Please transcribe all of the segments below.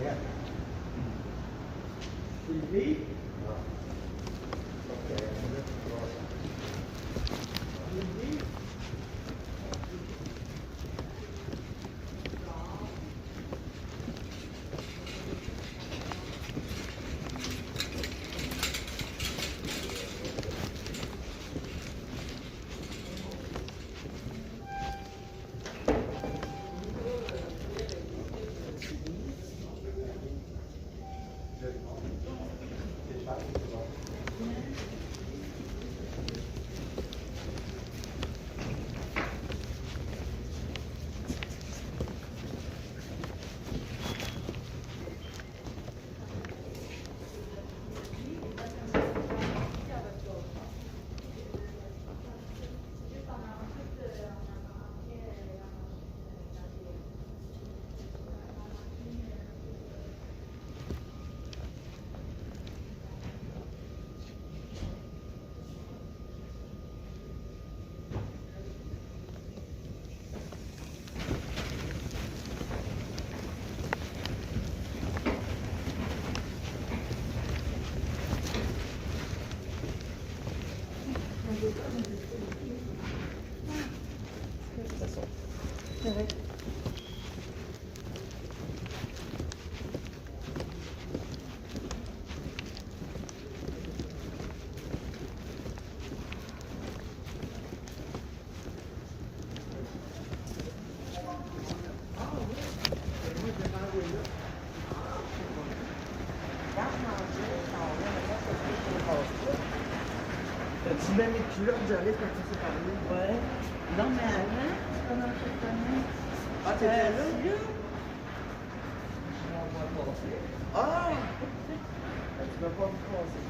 Yeah. TV? Okay. TV? Tu mets mes culottes, j'arrive quand tu sais parler. Ouais. Non, mais avant, pendant cette année. Ah, t'étais là? Là. Je m'en vois passer. Ah! Tu vas pas me passer.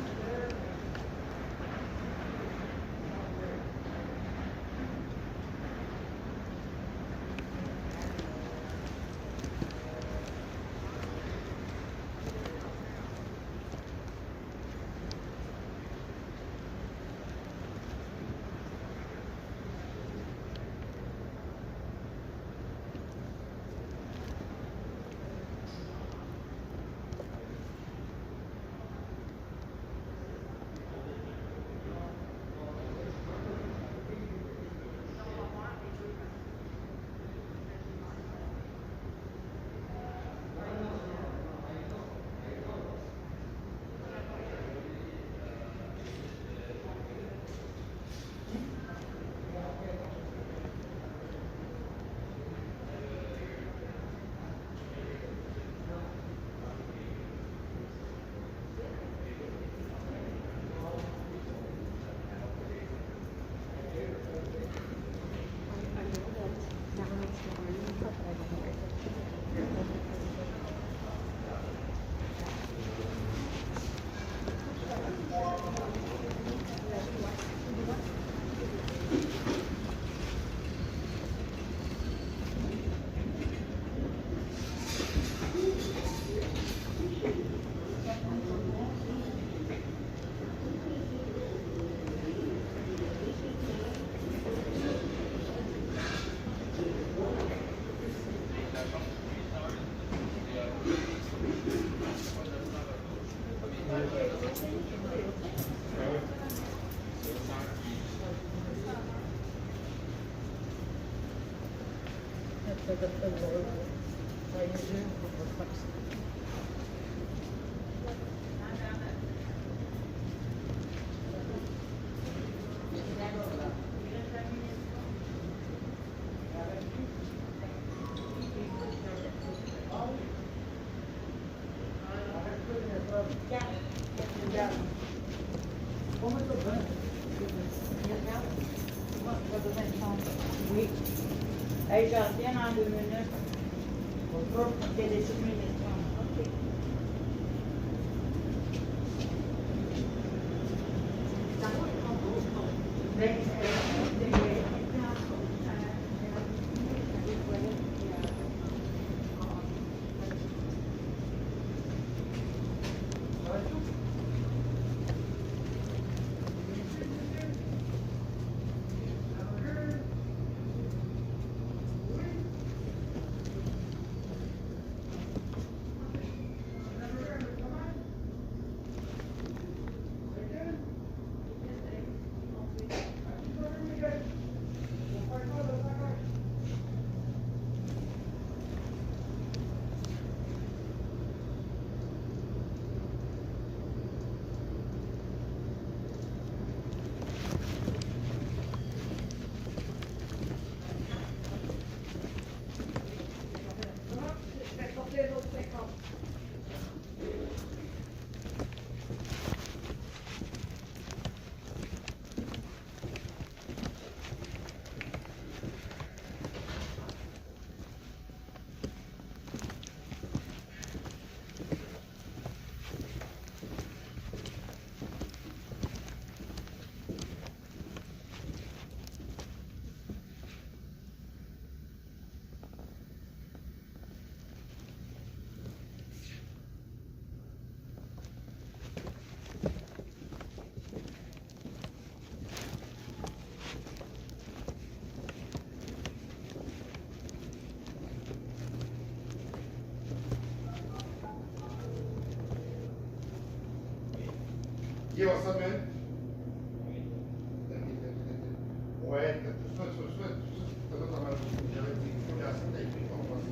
Oui. Hey, je reviens dans 2 minutes. Ok, les minutes. Ok. Give us a minute. Ouais, soit, j'avais dit, il faut la santé, il faut qu'on passe.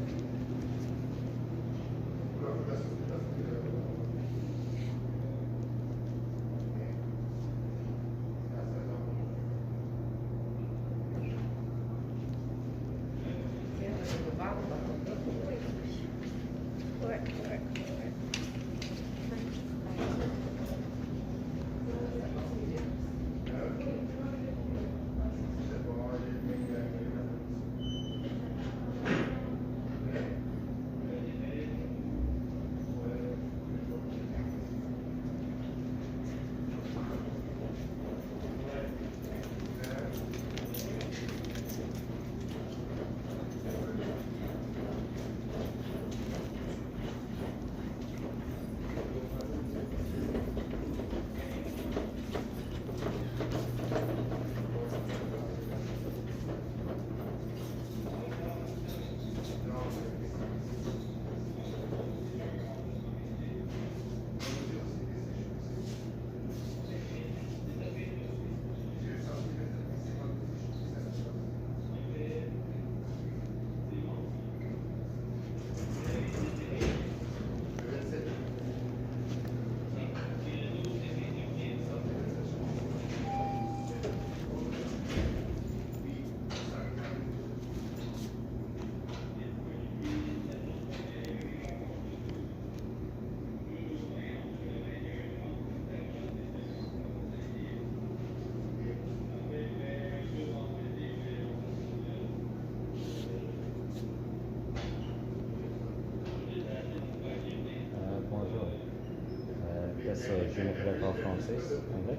Je ne parle pas français, anglais.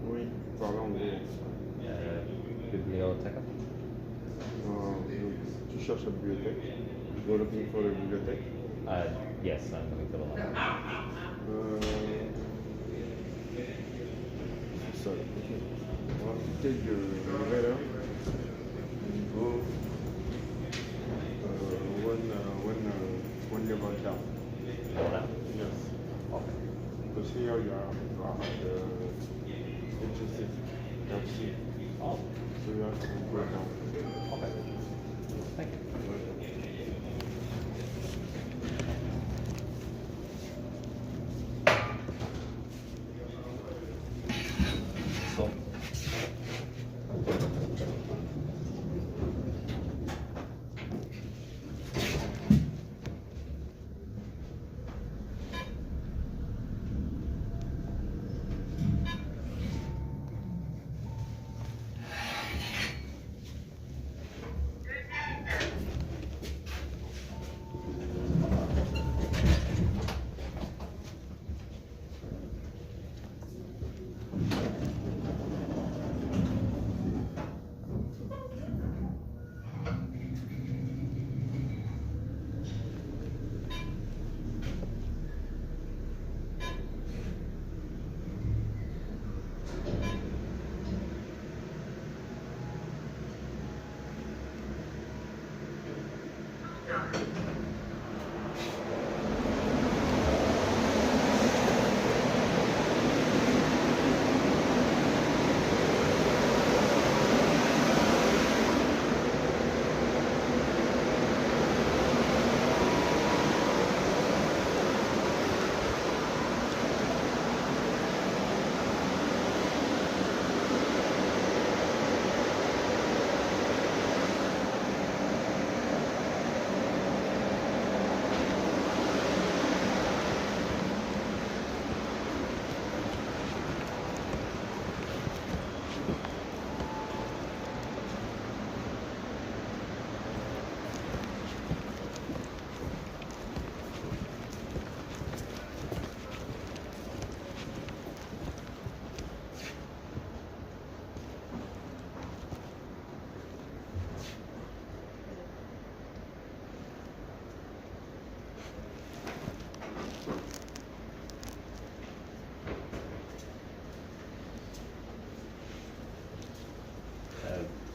Oui, parle anglais. Bibliothèque. Tu cherches la bibliothèque? You're looking for a bibliothèque? Yes, I'm looking for the one. So, okay. Well, take the elevator. Go one level down. Yes. Okay. Because here you are at the HSC. Oh, So you have to go down. okay. Thank you. So,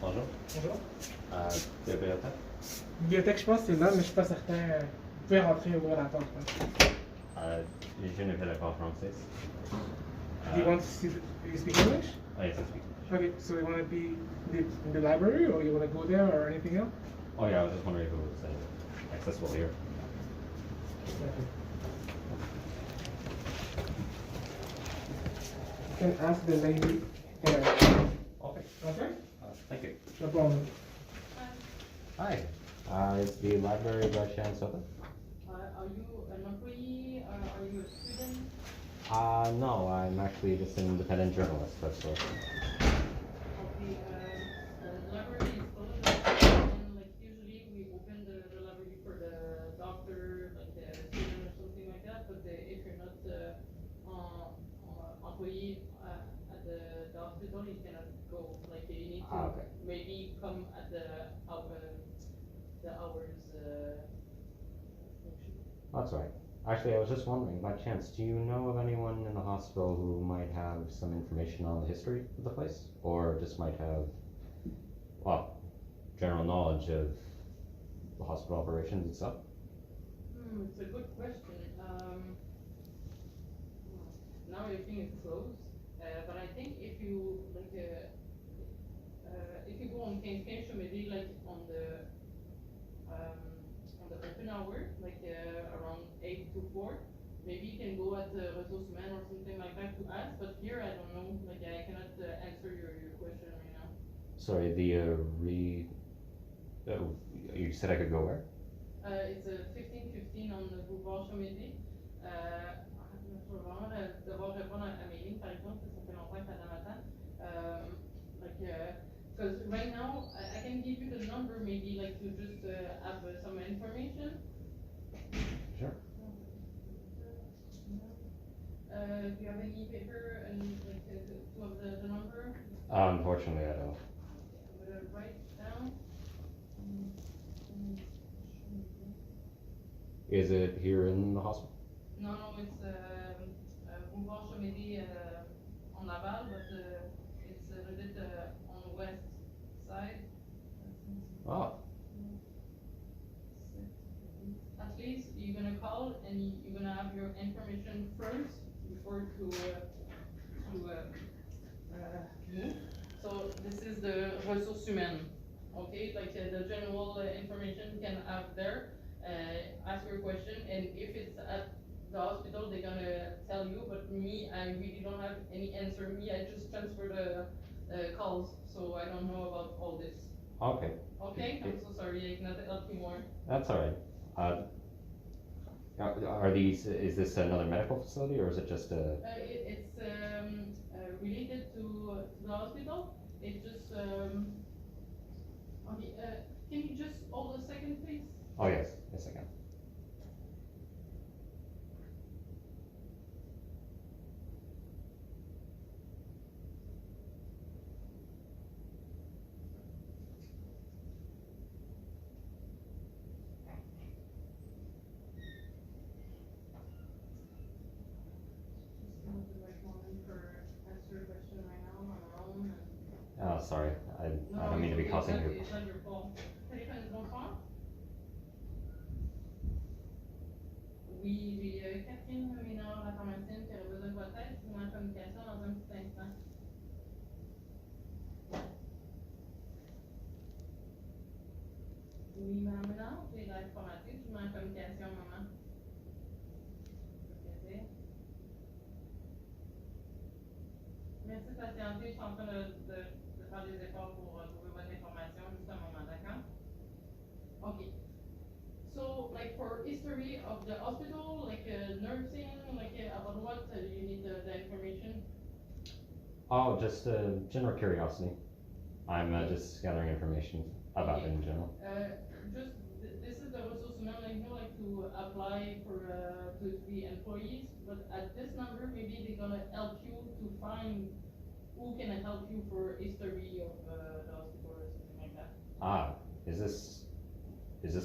bonjour. Bonjour. Bibliothèque. Bibliothèque, je pense que c'est là, mais je suis pas certain. Vous pouvez rentrer et ouvrir la porte. Je ne parle pas français. Do you want to see? Do you speak English? Yes, I speak English. Okay, so you want to be in the library, or you want to go there, or anything else? Oh yeah, I was just wondering if it was accessible here. You can ask the lady there. Okay. Okay? Thank you. No problem. Hi. Is the library by chance open? Are you an employee? Are you a student? No, I'm actually just an independent journalist, that's all. Okay, the library is closed, and like usually we open the library for the doctor, like the student or something like that, but if you're not employee at the hospital, you cannot go, like you need to Okay. maybe come at the hours function. That's right. Actually, I was just wondering, by chance, do you know of anyone in the hospital who might have some information on the history of the place? Or just might have, well, general knowledge of the hospital operations itself? It's a good question. Now everything is closed, but I think if you like, if you go on King's maybe like on the open hour, like around 8 to 4, maybe you can go at the ressource man or something like that to ask. But here I don't know. Like I cannot answer your question right now. Sorry, you said I could go where? It's a 1515 on the boulevard Chomedy. Je vais vraiment devoir répondre à mes lignes, par exemple, ça fait longtemps que madame attend. Because right now, I can give you the number, maybe like to just have some information. Sure. Do you have any paper and like two of the number? Unfortunately, I don't. I'm gonna write down. Is it here in the hospital? No, it's boulevard Chomedy on Laval, but it's a little bit on the west side. Oh, At least you're gonna call and you're gonna have your information first before to move. So this is the ressources humaines, okay? Like the general information you can have there. Ask your question, and if it's at the hospital, they're gonna tell you. But me, I really don't have any answer. Me, I just transfer the calls, so I don't know about all this. okay. Okay, I'm so sorry. I cannot help you more. That's all right. Is this another medical facility, or is it just a? It's related to the hospital. It's just okay. Can you just hold a second, please? Oh, yes, yes I can. Just not the right moment for answer your question right now on our own. Oh, sorry, I No, don't mean to be causing you. it's not your fault. Téléphone, bonsoir. Oui, j'ai Catherine Ménard, la pharmacienne, qui aurait besoin de votre aide. Je vous mets en communication dans un petit instant. Oui, madame Ménard, j'ai l'aide informatique. Je vous mets en communication, maman. Merci de patienter. Je suis en train de faire des efforts pour trouver votre information. Juste un moment, d'accord? Okay. So, like for history of the hospital, like nursing, like about what you need the information? Oh, just general curiosity. I'm just gathering information about it in general. Just this is the ressources humaines, like you like to apply for to be employees, but at this number maybe they're gonna help you to find who can help you for history of the hospital or something like that. Ah, is this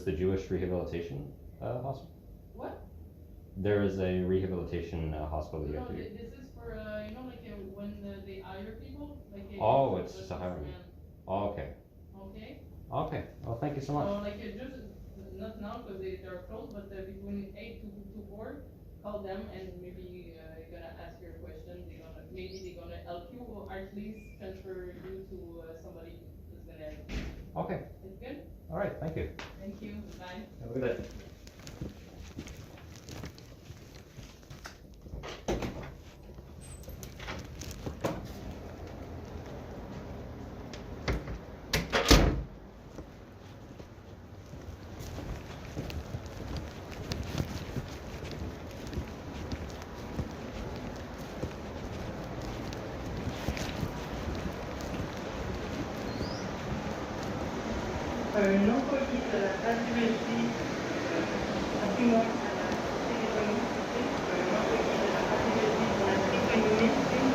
the Jewish rehabilitation hospital? What? There is a rehabilitation hospital you No, have to. this is for you know, like when they hire people, like. Oh, it's just a hiring. Oh, okay. Okay. Okay. Well, thank you so much. So like just not now because they're closed, but between 8 to 4, call them and maybe you're gonna ask your question. They're gonna help you or at least transfer you to somebody who's gonna help you. Okay, It's good? all right, thank you. Thank you. Bye. Have a good day. Non colis de la radiométrie, argument à la téléphoniste, non colis de la radiométrie pour la téléphonie.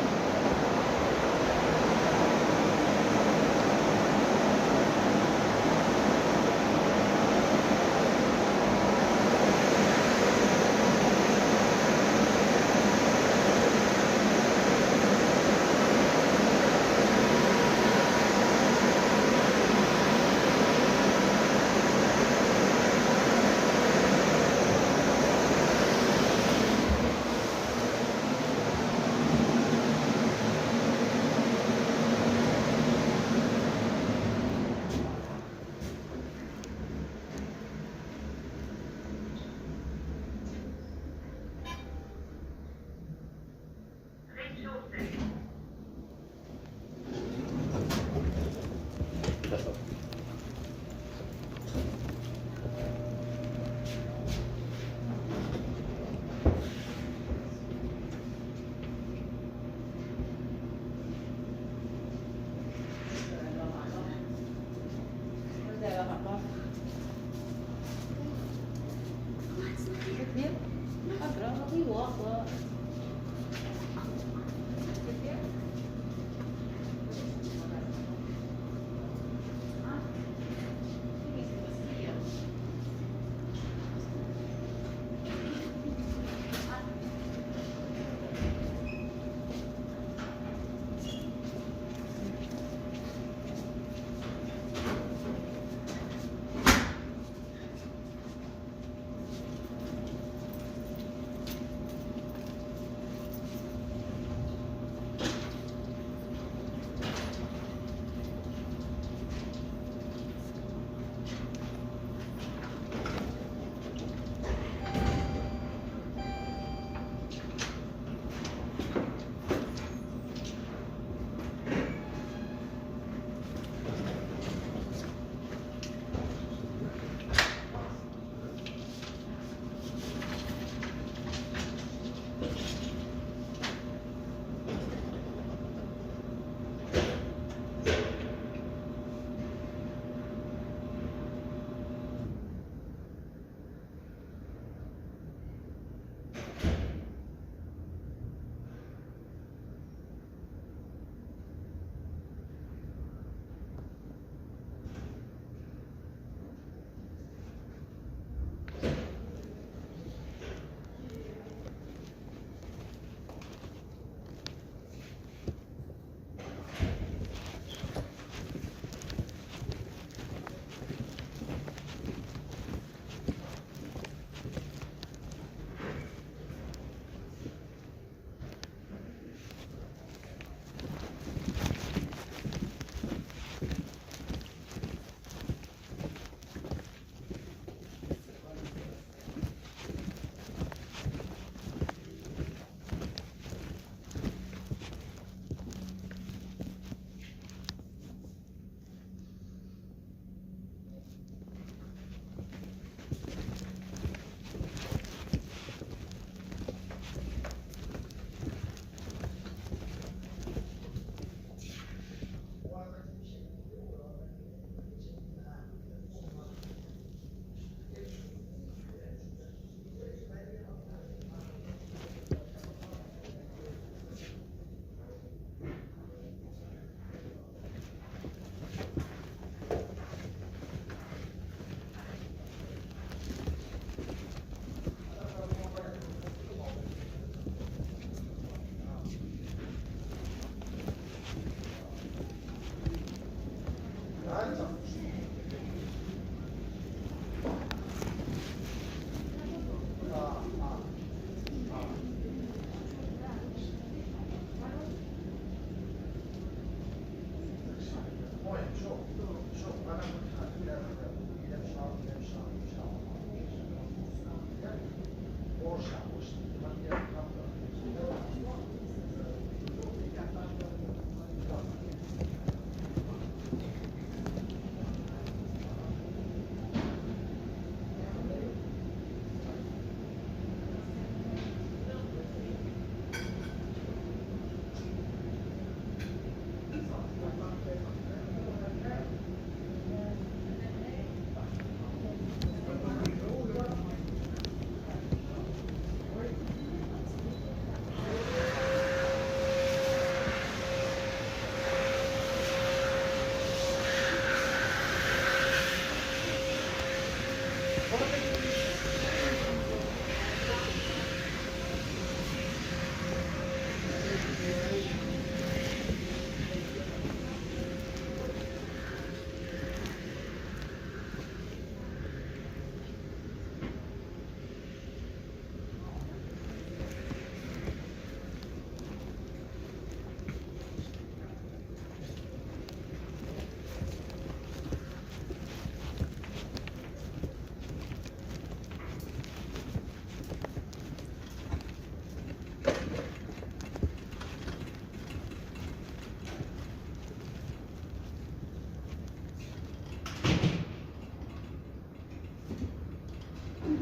Bonjour.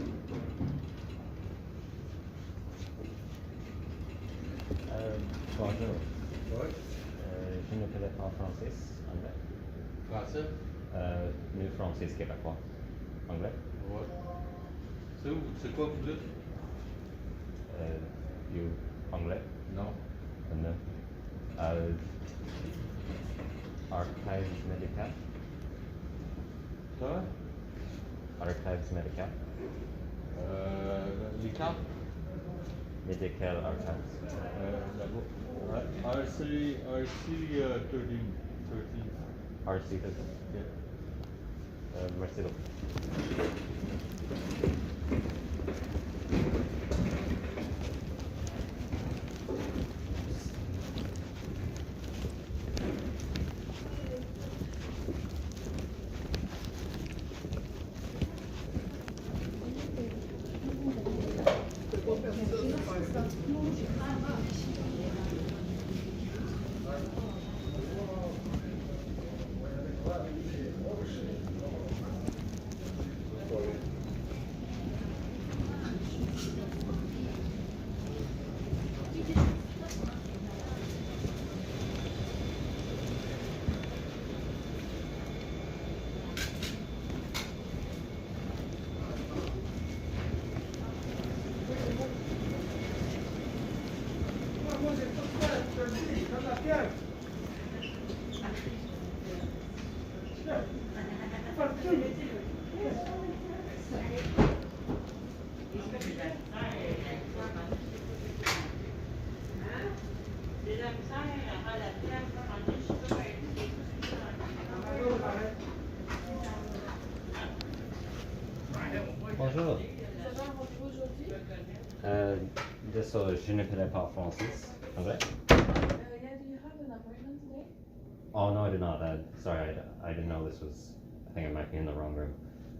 Oui. Je ne connais pas français, anglais. Français? Nous français québécois. Anglais. Ouais. C'est quoi vous dites? You anglais. Non. No. Archives médical. Quoi? Archives médical. Les cartes? Medical archives. Là-bas. RC 13. RC. Yeah. Merci beaucoup. Bonjour. Vous avez un rendez-vous aujourd'hui? Désolé, je ne connais pas français. Anglais. Yeah, do you have an appointment today? Oh no, I did not. Sorry, I didn't know this was. I think I might be in the wrong room.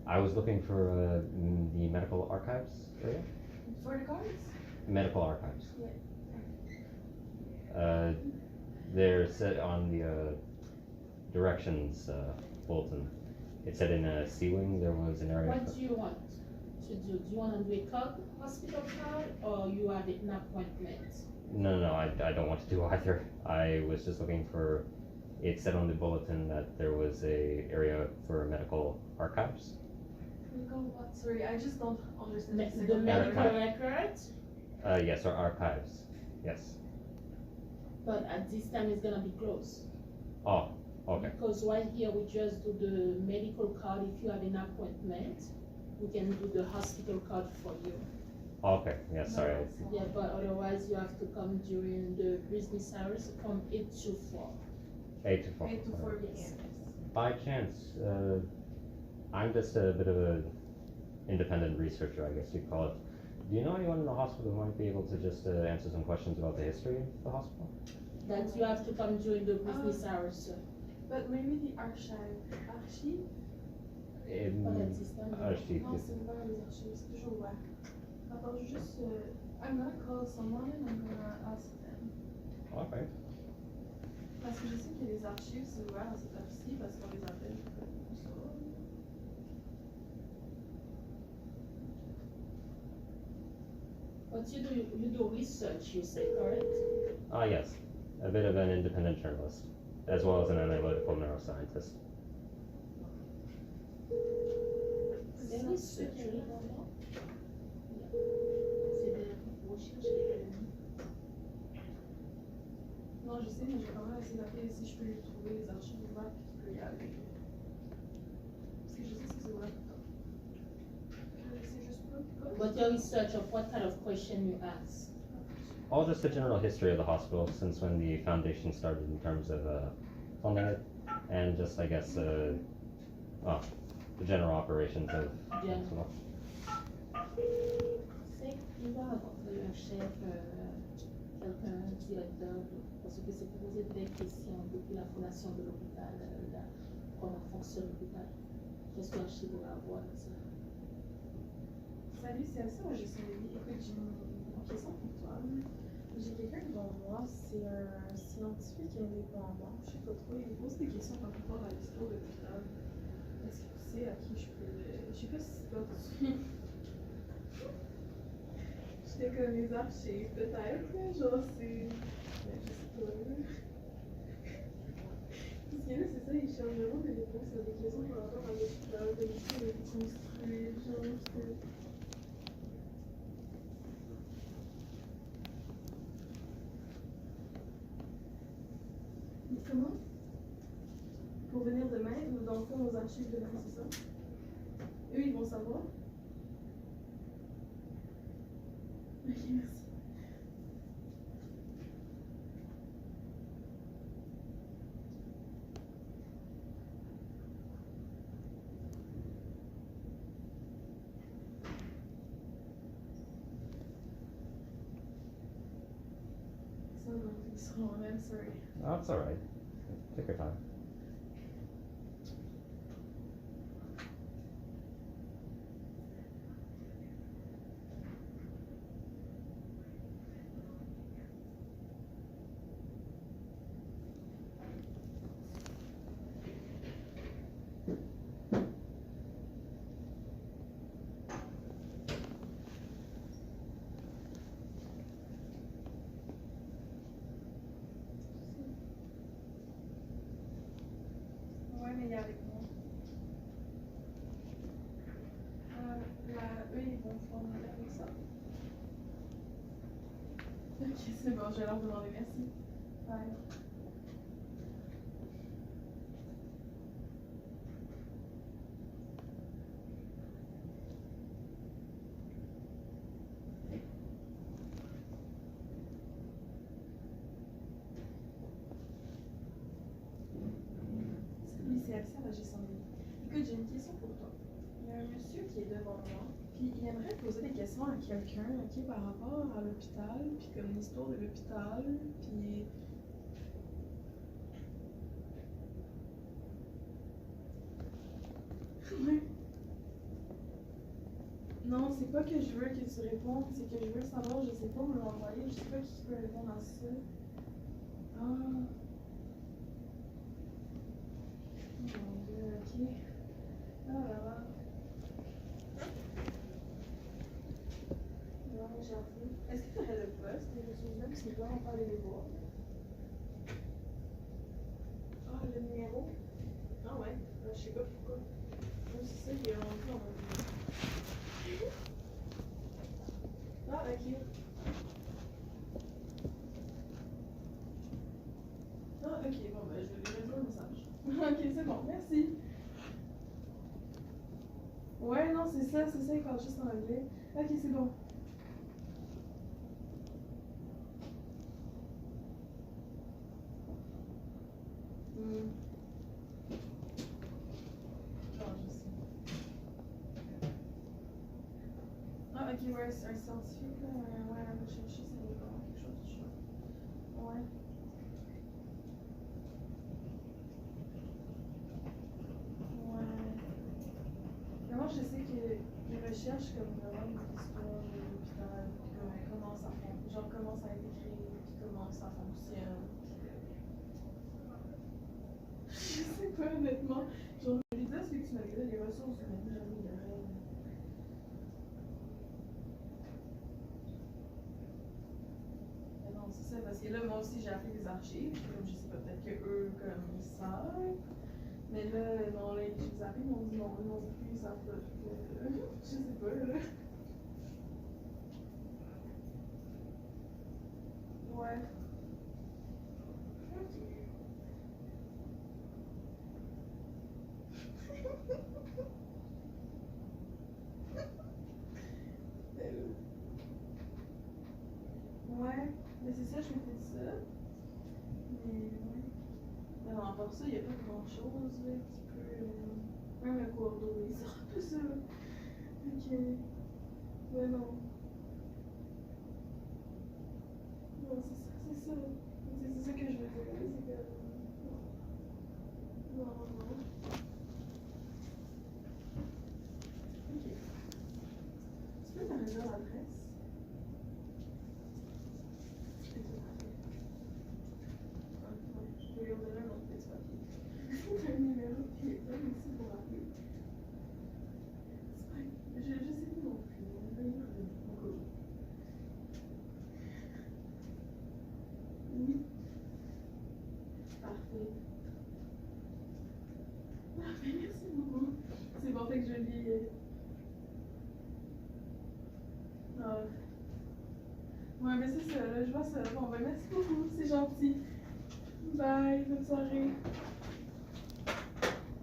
I was looking for the medical archives area. For the cards? Medical archives. Yeah. They're set on the directions bulletin. It said in a C wing there was an area. What do you want to do? Do you want to do a card, hospital card, or you have an appointment? No, I don't want to do either. I was just looking for. It said on the bulletin that there was a area for medical archives. Medical what? Sorry, I just don't understand The medical Archive. records, Yes, or archives. Yes. but at this time it's gonna be closed. Oh, okay. Because right here we just do the medical card. If you have an appointment, we can do the hospital card for you. Okay. Yeah, sorry. Yeah, but otherwise you have to come during the business hours from 8 to 4. 8 to 4. 8 to 4 Yes. p.m. By chance, I'm just a bit of an independent researcher, I guess you'd call it. Do you know anyone in the hospital who might be able to just answer some questions about the history of the hospital? That you have to come during the business hours, sir. But maybe the archive. Archive? Pas at this time. Archive. Non, c'est ouvert les archives, c'est toujours ouvert. Attends, juste. I'm gonna call someone and I'm gonna ask them. Okay. Parce que je sais que les archives, c'est ouvert à cette heure-ci parce qu'on les appelle comme ça. But you do research, you say, correct? Yes. A bit of an independent journalist, as well as an analytical neuroscientist. C'est research, oui. C'est des recherches économiques. Non, je sais, mais je vais quand même essayer d'appeler si je peux lui trouver les archives ouvertes puis qu'il peut y aller. Parce que je sais que c'est ouvert tout le temps. C'est juste pas. But your research of what kind of question you ask? All just the general history of the hospital since when the foundation started in terms of funding it, and just, I guess, the general operations of the hospital. C'est qu'il va rencontrer un chef, quelqu'un, directeur, parce que c'est pour poser des questions depuis la fondation de l'hôpital, comment fonctionne l'hôpital. Qu'est-ce qu'un chef doit avoir, ça? Salut, c'est ça, j'ai suivi. Écoute, j'ai une question pour toi. J'ai quelqu'un devant moi, c'est un scientifique indépendant. Je sais pas trop, il pose des questions par rapport à l'histoire de l'hôpital. Est-ce que tu sais à qui je peux. Je sais pas si toi tu. mais comme les archives, peut-être, là, genre c'est. Ben, je sais pas, là. Parce que là, c'est ça, ils cherchent vraiment des réponses à des questions par rapport à l'hôpital, comme si il a été construit, genre, c'est. Mais comment? Pour venir demain, ou dans le fond, aux archives demain, c'est ça? Eux, ils vont savoir? Ok, merci. So I'm sorry. Oh, it's alright. Take your time. Ouais, mais il y a avec moi. Eux, ils vont pouvoir me avec ça. Ok, c'est bon, je vais leur demander merci. Bye. Salut, c'est Alcia, la gestion de vie. Écoute, j'ai une question pour toi. Il y a un monsieur qui est devant moi, puis il aimerait poser des questions à quelqu'un, ok, par rapport à l'hôpital, puis comme l'histoire de l'hôpital, puis. Ouais. Non, c'est pas que je veux que tu répondes, c'est que je veux savoir, je sais pas me l'envoyer, je sais pas qui peut répondre à ça. Ah. Oh mon dieu, ok. Ah là là. Non, j'avoue. Est-ce que tu aurais le poste des ressources humaines? Parce que là, on peut aller les voir. Ah, le numéro? Ah ouais, je sais pas pourquoi. Oui, c'est ça, il est rentré en mode. Ah, ok. Ah, ok, bon, ben, je vais lui mettre un message. Ok, c'est bon, merci. Ouais, non, c'est ça, il parle juste en anglais. Ok, c'est bon. Hmm. Ah, je sais. Ah, ok, ouais, c'est un scientifique, là. Ouais, on va chercher, ça dépend, quelque chose du genre. Ouais. Ouais. Mais moi, je sais qu'ils recherchent comme vraiment une histoire de l'hôpital, puis comment ça fonctionne, genre comment ça a été créé, puis comment ça fonctionne. Je sais pas, honnêtement. Genre, les deux, c'est que tu m'as dit, les ressources humaines, j'avoue, il y a rien. Mais non, c'est ça, parce que là, moi aussi, j'ai appris des archives, puis comme je sais pas, peut-être que eux, comme, ils savent. Mais là, non, là, je les appelle, ils m'ont dit non, non plus, ils savent pas. Je sais pas, là. Ouais. Ok. Ouais, mais c'est ça, je m'étais dit ça. Mais ouais. Mais non, à part ça, il n'y a pas grand chose là, qui peut. Même le cours d'eau, il sort tout ça. Ok. Mais non. Non, c'est ça, c'est ça. C'est ça que je veux dire. C'est que. Non, non, non. Ok. Tu peux me redire l'adresse? Je vais lui donner un autre petit papier. Un numéro de téléphone ici pour appeler. Je sais plus non plus. Ouais, mais c'est ça, là, je vois ça. Bon, ben merci beaucoup, c'est gentil. Bye, bonne soirée.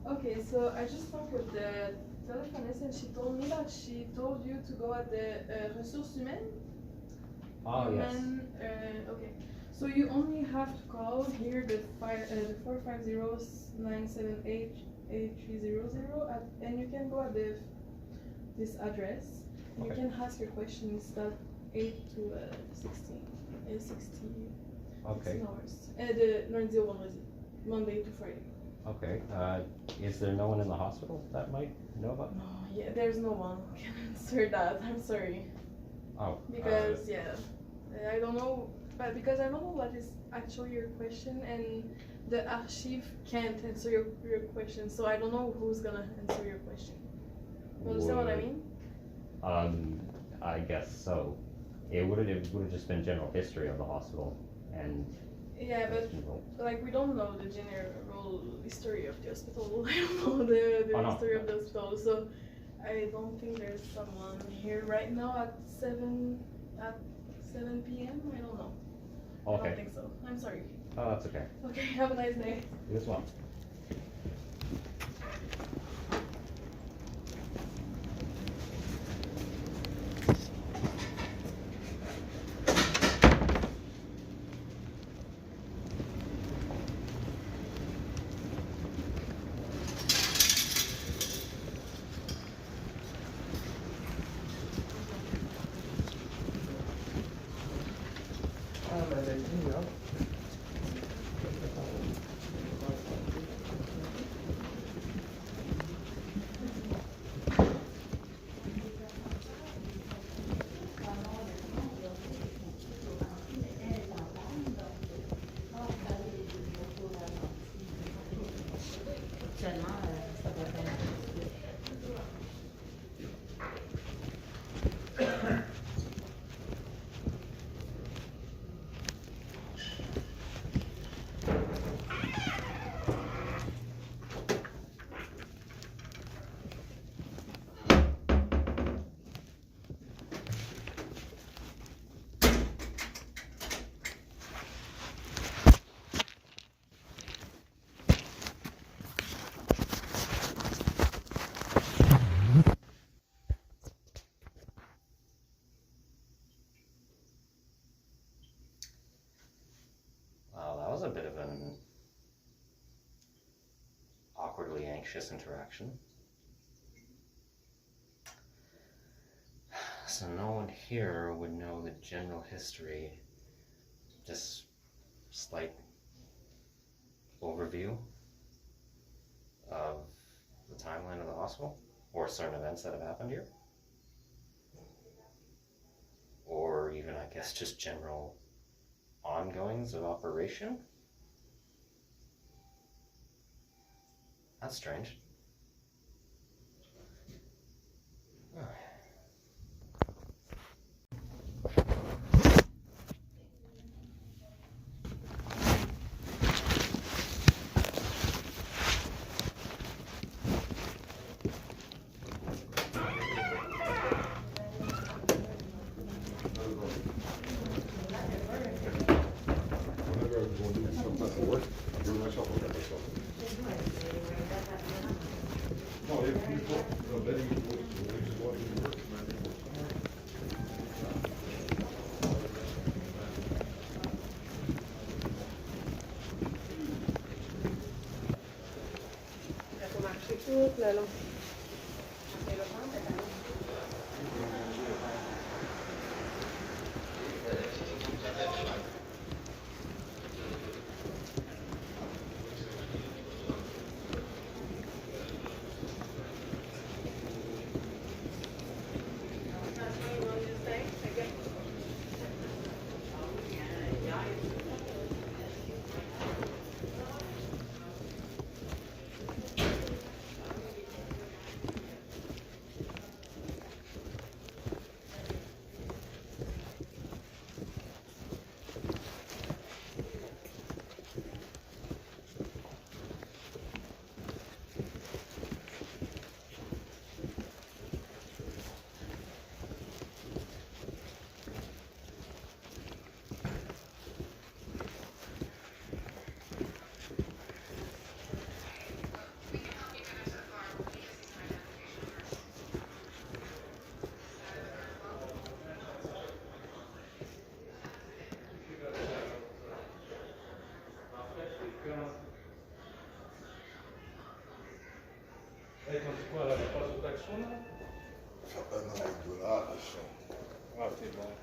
Okay, so I just talked with the telephonist and she told me that she told you to go at the ressources humaines. Oh, yes. Okay. So you only have to call here the 450-978-8300 and you can go at this address. You Okay. can ask your questions that 8 to 16, 60 Okay. hours. The lundi au vendredi, Monday to Friday. Okay. Is there no one in the hospital that might know about? No, yeah, there's no one who can answer that. I'm sorry. Oh. Because I don't know, but because I don't know what is actually your question, and the archive can't answer your question, so I don't know who's gonna answer your question. You understand what I mean? I guess so. It would have just been general history of the hospital and. Yeah, but like we don't know the general history of the hospital. I don't know the history of the hospital, so I don't think there's someone here right now at 7 p.m. I don't know. Okay. I don't think so. I'm sorry. Oh, that's okay. Okay, have a nice day. You as well. A bit of an awkwardly anxious interaction. So no one here would know the general history, just slight overview of the timeline of the hospital, or certain events that have happened here, or even, I guess, just general ongoings of operation. That's strange. c'est bon.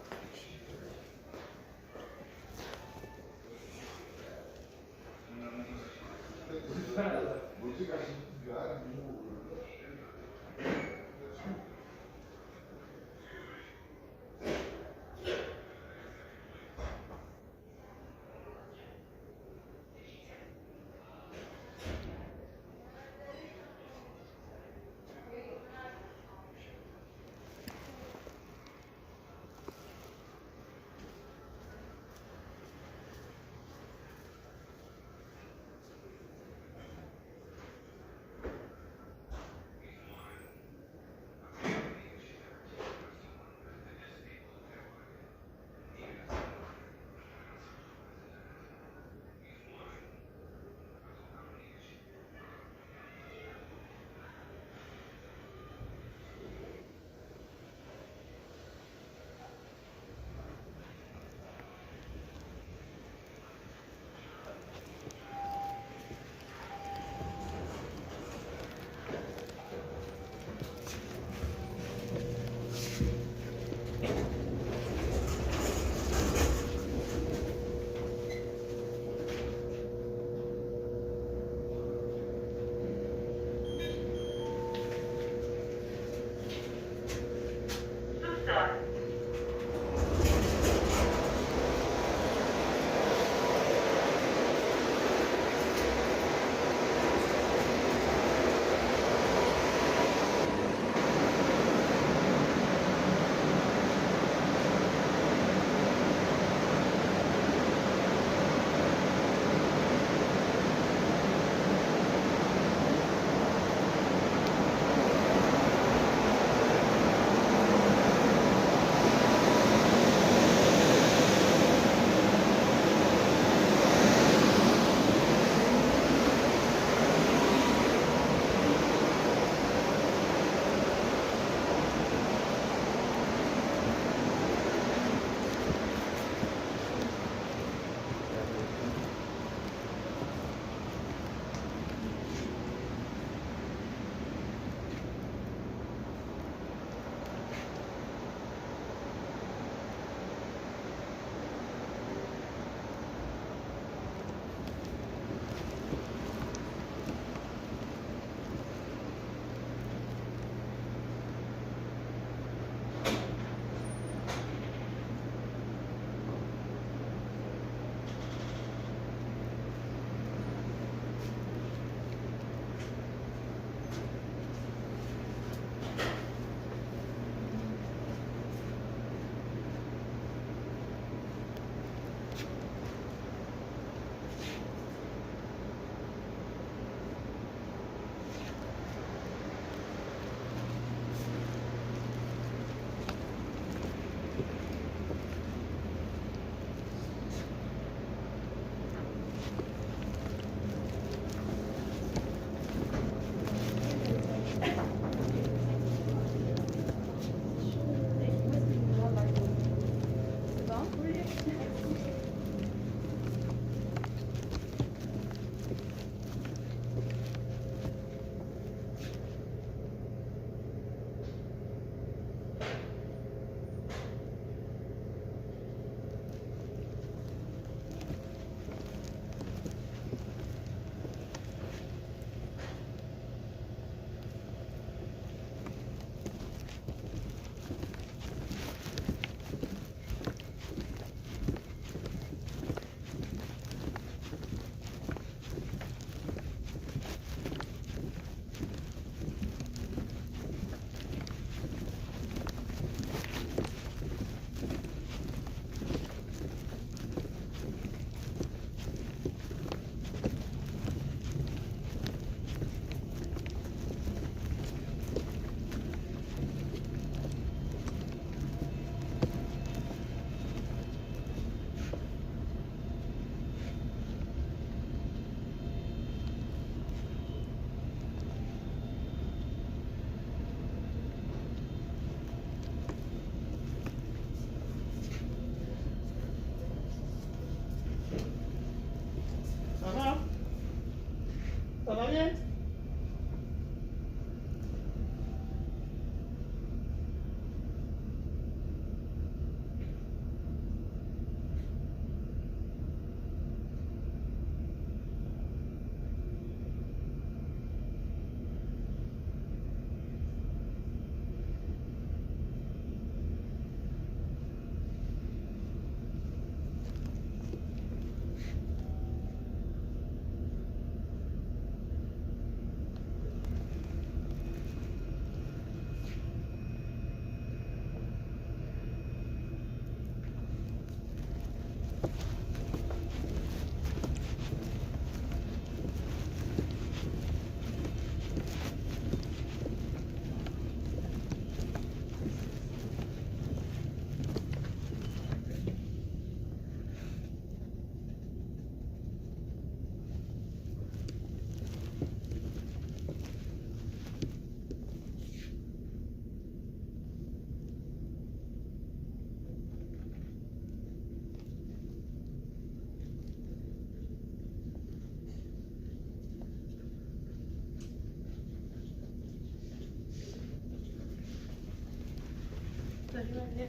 T'arrives à lire.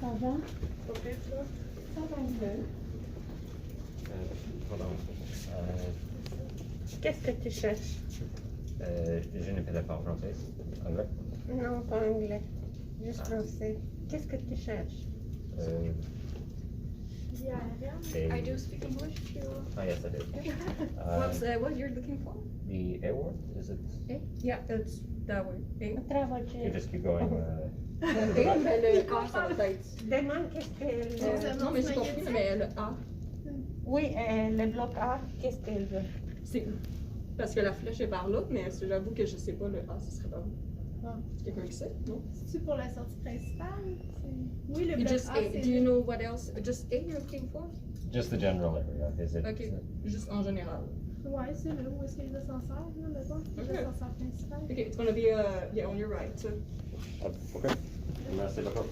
Ça va? Pas pire, là. Ça va bien. Pardon. Qu'est-ce que tu cherches? Je ne parle pas français. Anglais? Non, pas anglais. Juste français. Qu'est-ce que tu cherches? Yeah, A- I do speak English if you yes, I do. what you're looking for? The A word? Is it? Yeah, it's that word. You Travailler. just keep going. Mais le A sur la tête. Demande qu'est-ce qu'elle... Non, mais j'ai compris, mais le A, Oui, le bloc A, qu'est-ce qu'elle veut? c'est parce que la flèche est par là, mais j'avoue que je sais pas le A, ce serait pas où. Ah. Quelqu'un qui sait, non? C'est pour la sortie principale? Oui, le You bloc just A, A. c'est Do you know what else? Just A you're looking for? Just the general area. Is it? Ok, juste en général. Ouais, c'est là où est-ce qu'il y a l'ascenseur, là, là-bas. Ok. L'ascenseur principal. Ok, it's gonna be, yeah, on your right. So. Okay. Merci beaucoup.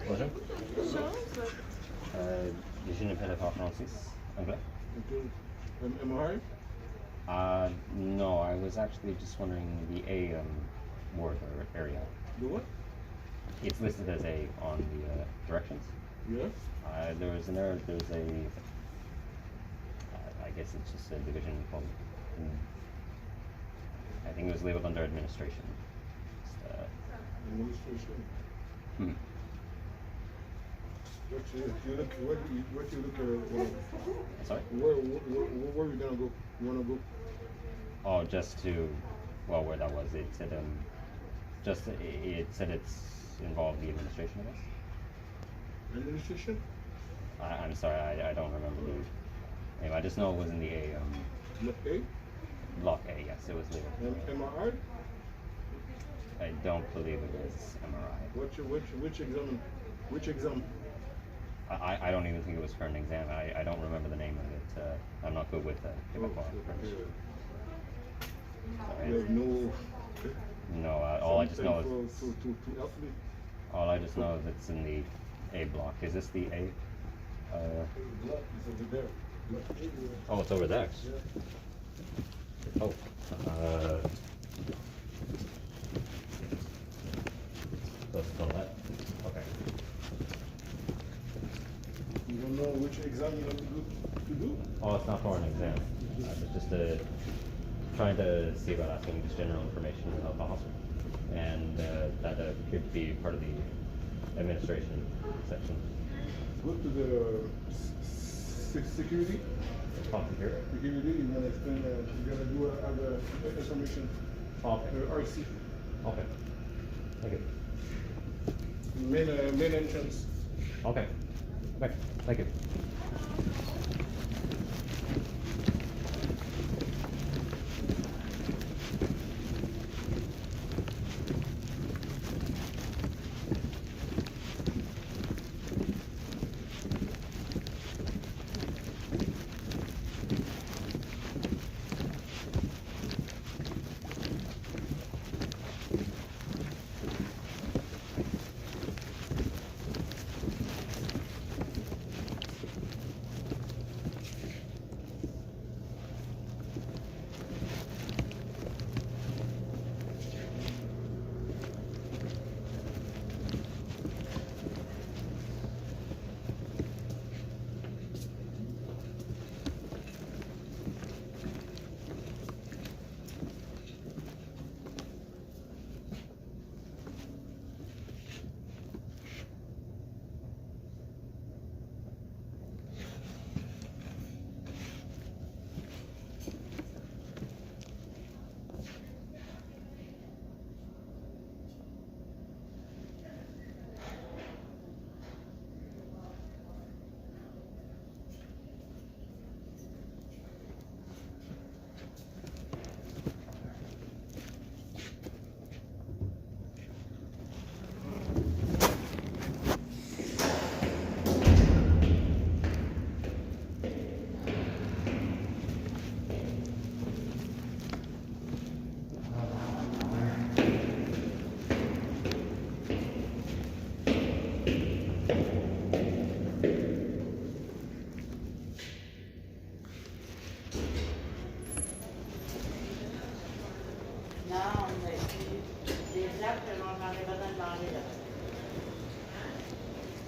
Bonjour. Je ne parle pas français. Anglais? Okay. Am I right? No, I was actually just wondering the A word or area. The what? It's listed as A on the directions. Yeah. There was an error. There's a. I guess it's just a division called. I think it was labeled under administration. It's, Administration. hmm. What you look Sorry. where we gonna go? You wanna go? Oh, just to, well, where that was, it said it said it's involved the administration of this. Administration? I'm sorry, I don't remember the name. I just know it was in the A. Look A? Block A, yes, it was labeled. MRI? I don't believe it was MRI. Which exam? I don't even think it was for an exam. I don't remember the name of it. I'm not good with Quebec law. You have no. No, all I just know is to help me. all I just know is it's in the A block. Is this the A? Block is over there. Block A, Oh, it's over there. yeah. Oh. Let's go that. Okay. You don't know which exam you have to do? Oh, it's not for an exam. I was just trying to see about asking just general information about the hospital. And that appeared to be part of the administration section. Go to the security. Security? Security, you're gonna explain, you're gonna do other information. Okay. RC. Okay. Thank you. Main entrance. Okay. Okay. Thank you.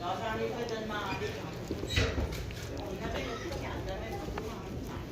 j'en ai fait demander. On avait le petit canne, on avait beaucoup en temps.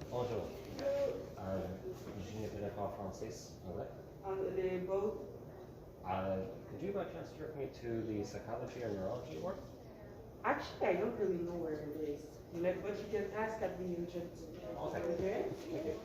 Bonjour. Je ne connais pas français, anglais. Les both. Could you by chance direct me to the psychology or neurology ward? Actually, I don't really know where it is. Like, but you can ask at the entrance. Okay. Okay? Thank you.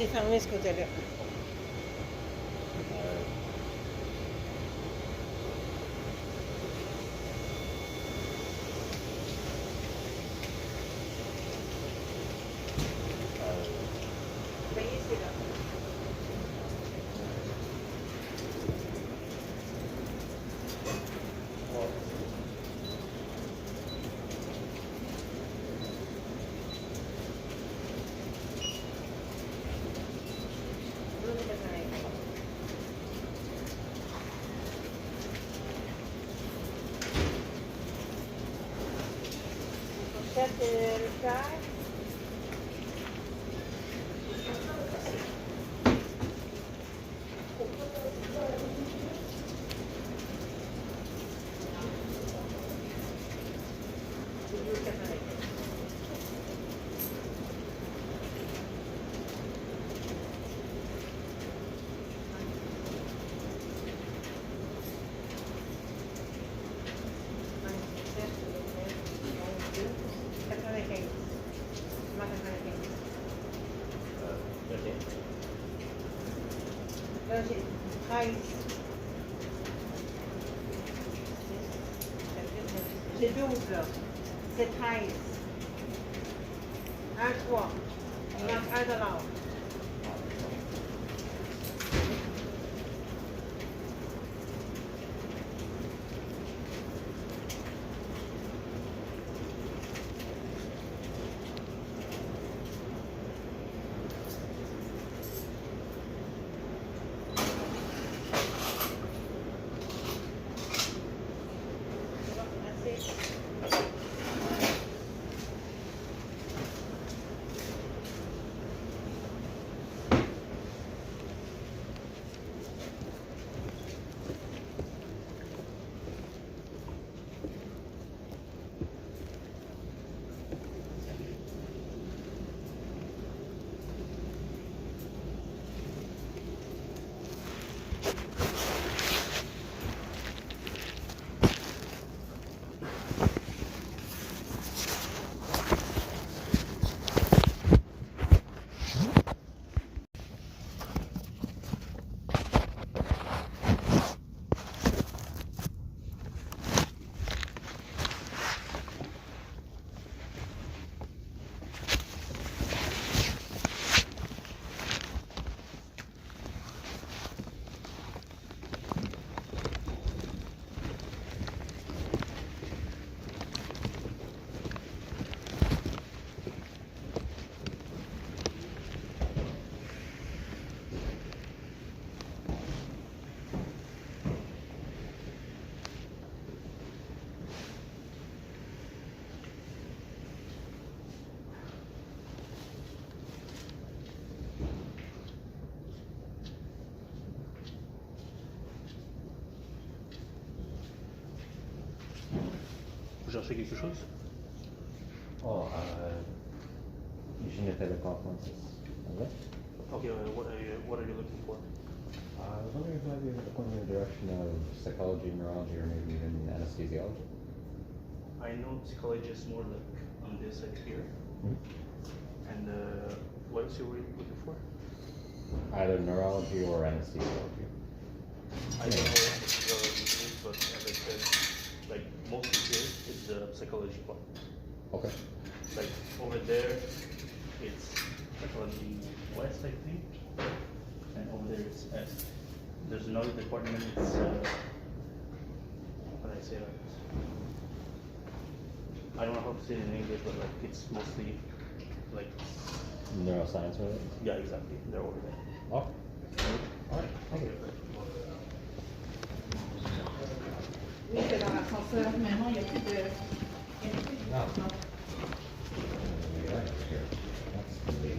c'est fermé ce côté-là. Voyez, c'est là. Fourchette le fer. Là, j'ai 13. J'ai 12 là. C'est 13. 1,3. Il manque $1. Vous cherchez quelque chose? Oh, gynécological conferences. Okay. Okay, what are you looking for? I was wondering if you might be able to point me in the direction of psychology, neurology, or maybe even anesthesiology. I know psychology is more like on this side here. Hmm? And what else you were looking for? Either neurology or anesthesiology. I don't know what psychology is, but as I said, like mostly here is the psychology part. Okay. Like over there, it's psychology west, I think, and over there it's east. There's another department. It's how do I say that? I don't know how to say it in English, but like it's mostly like Neuroscience related? yeah, exactly. They're over there. Oh. Alright, thank you. Oui, c'est dans l'ascenseur, mais non, il n'y a plus de. No. Right here. That's the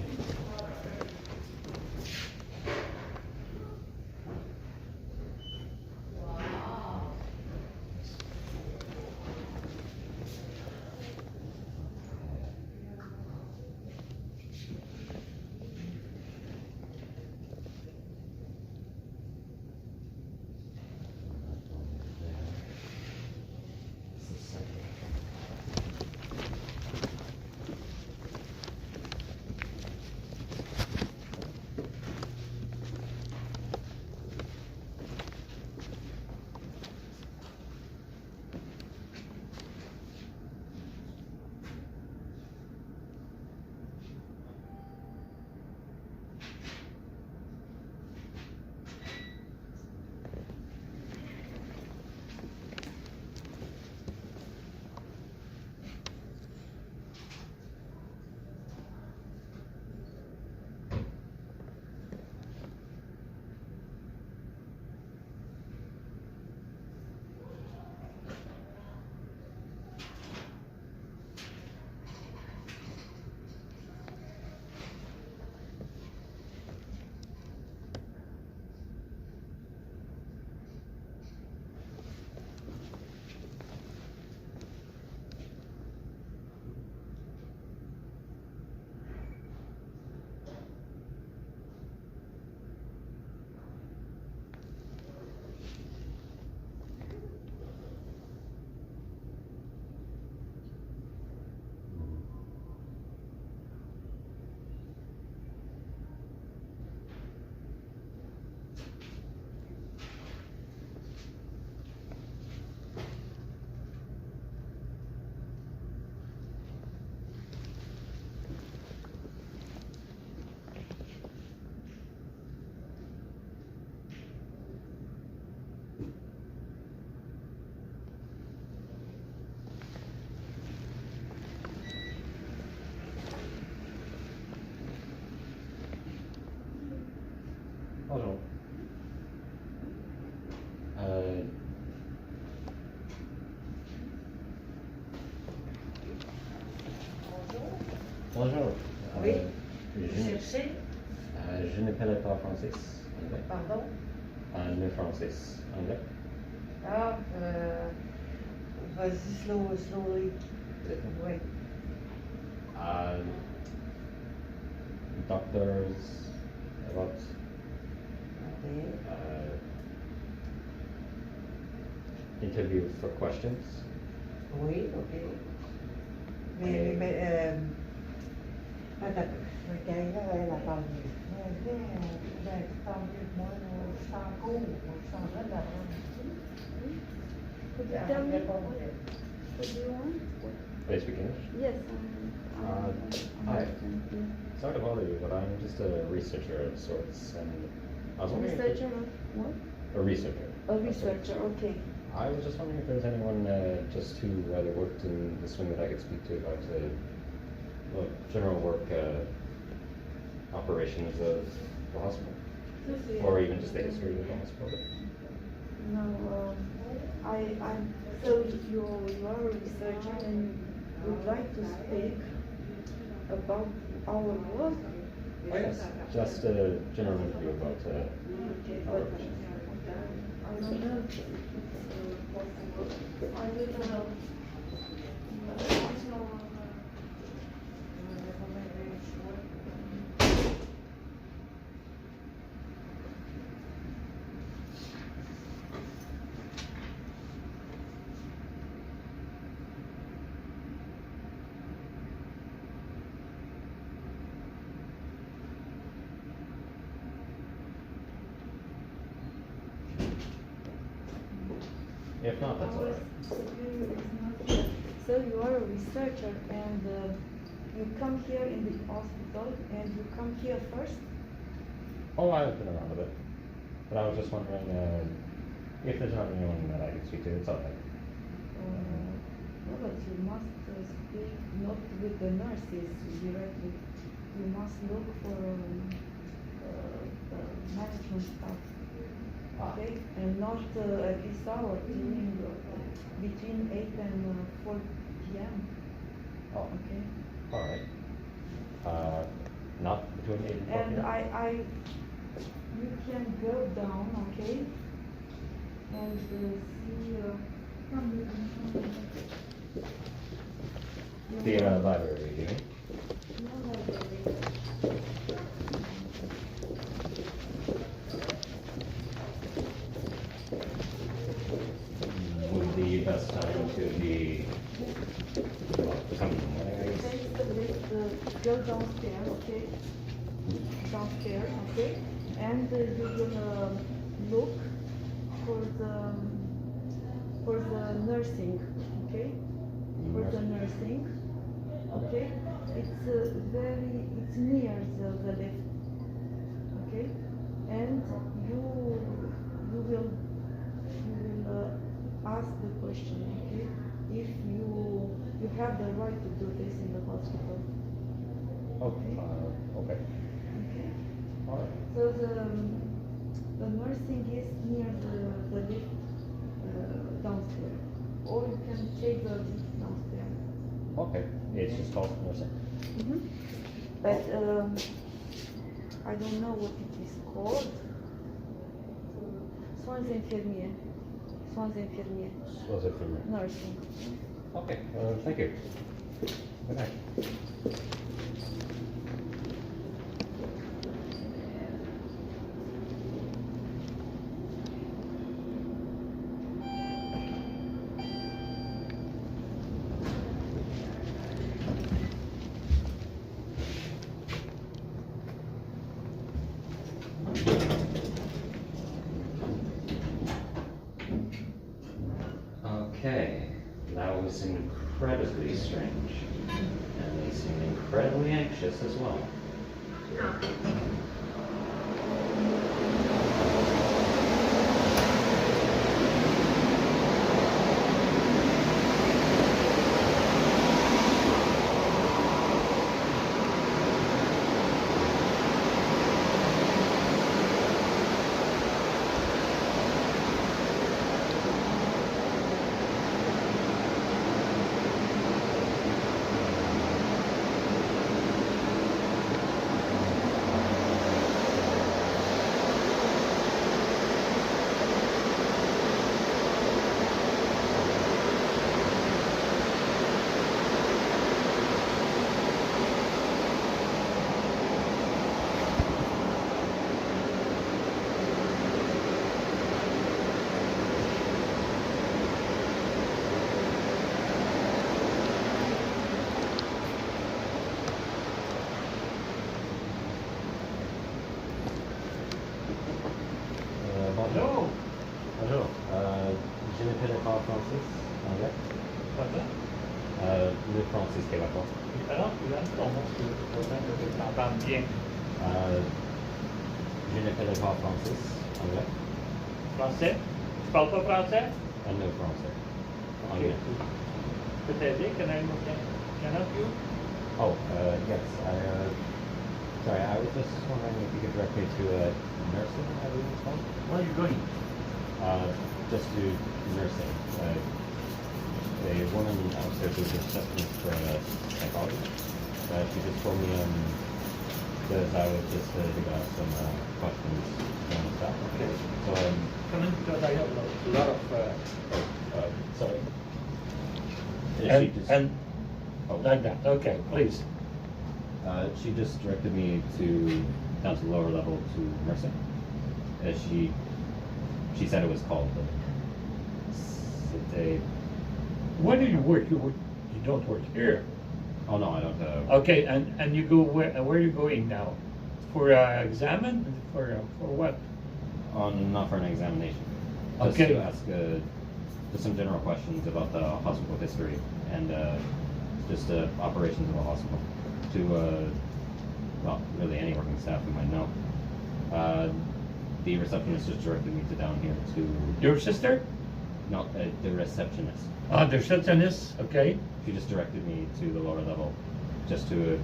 Bonjour. Oui. Je, Vous cherchez? je ne parle pas français. Anglais. Pardon? Ne français. Anglais. Ah, vas-y slowly. Oui. Doctors, about Okay. interview for questions. Oui, ok. Attends, regarde, là, elle a parlé. Mais tu parles mieux que moi, là, je suis en cours, je suis en train d'apprendre. Could you tell me what do you want? Do you speak English? Yes, Hi. Sorry to bother you, but I'm just a researcher of sorts, and I was wondering. Researcher of what? A researcher. A researcher, okay. I was just wondering if there's anyone just who either worked in this wing that I could speak to about the general work operations of the hospital, or even just the history of the hospital. No, so you are a researcher and you would like to speak about our work? Oh yes, just a general interview about Okay, our but operations. I don't know if it's possible. I don't know. If not, that's all right. So you are a researcher and you come here in the hospital and you come here first? Oh, I've been around a bit, but I was just wondering if there's not anyone that I could speak to. It's all right. No, but you must speak not with the nurses directly. You must look for the management staff. Okay, and not at this hour during between 8 and 4 p.m. Oh, Okay. all right. Not between 8 and 4 And p.m.? you can go down, okay, and see. The library, do you mean? No library. Would the best time to be, well, to come in the morning, I guess? Take the lift, go downstairs, okay? Downstairs, okay? And you will look for the nursing, okay? For the nursing, okay? It's near the lift, okay? And you will ask the question, okay? If you have the right to do this in the hospital. Oh, okay. Okay? All right. So the nursing is near the lift downstairs. Or you can take the lift downstairs. Okay. It's just called nursing. But I don't know what it is called. Soins infirmiers. Soins infirmiers. Was it for me? Nursing. Okay. Thank you. Good night. Okay, that was incredibly strange. And they seemed incredibly anxious as well. Je ne connais pas français, anglais. Pardon? Le français québécois. Alors, là, comment tu t'entends bien? Je ne connais pas français, anglais. Français? Tu parles pas français? No français. Okay. Anglais. Peut t'aider? Can I help you? Oh, yes. Sorry, I was just wondering if you could direct me to nursing, I believe it's called. Where are you going? Just to nursing. A woman upstairs who's a receptionist for psychology. She just told me that I was just to ask some questions from the staff. Okay. So Come in because I have a lot of. sorry. Like that. Okay, please. She just directed me down to the lower level to nursing. She said it was called Cité. Where do you work? You don't work here. Oh no, I don't. Okay, and you go where are you going now? For examine? For what? Not for an examination. Just Okay. to ask just some general questions about the hospital history and just operations of the hospital. To well, really any working staff who might know. The receptionist just directed me to down here to. Your sister? No, the receptionist. The receptionist. Okay. She just directed me to the lower level, just to a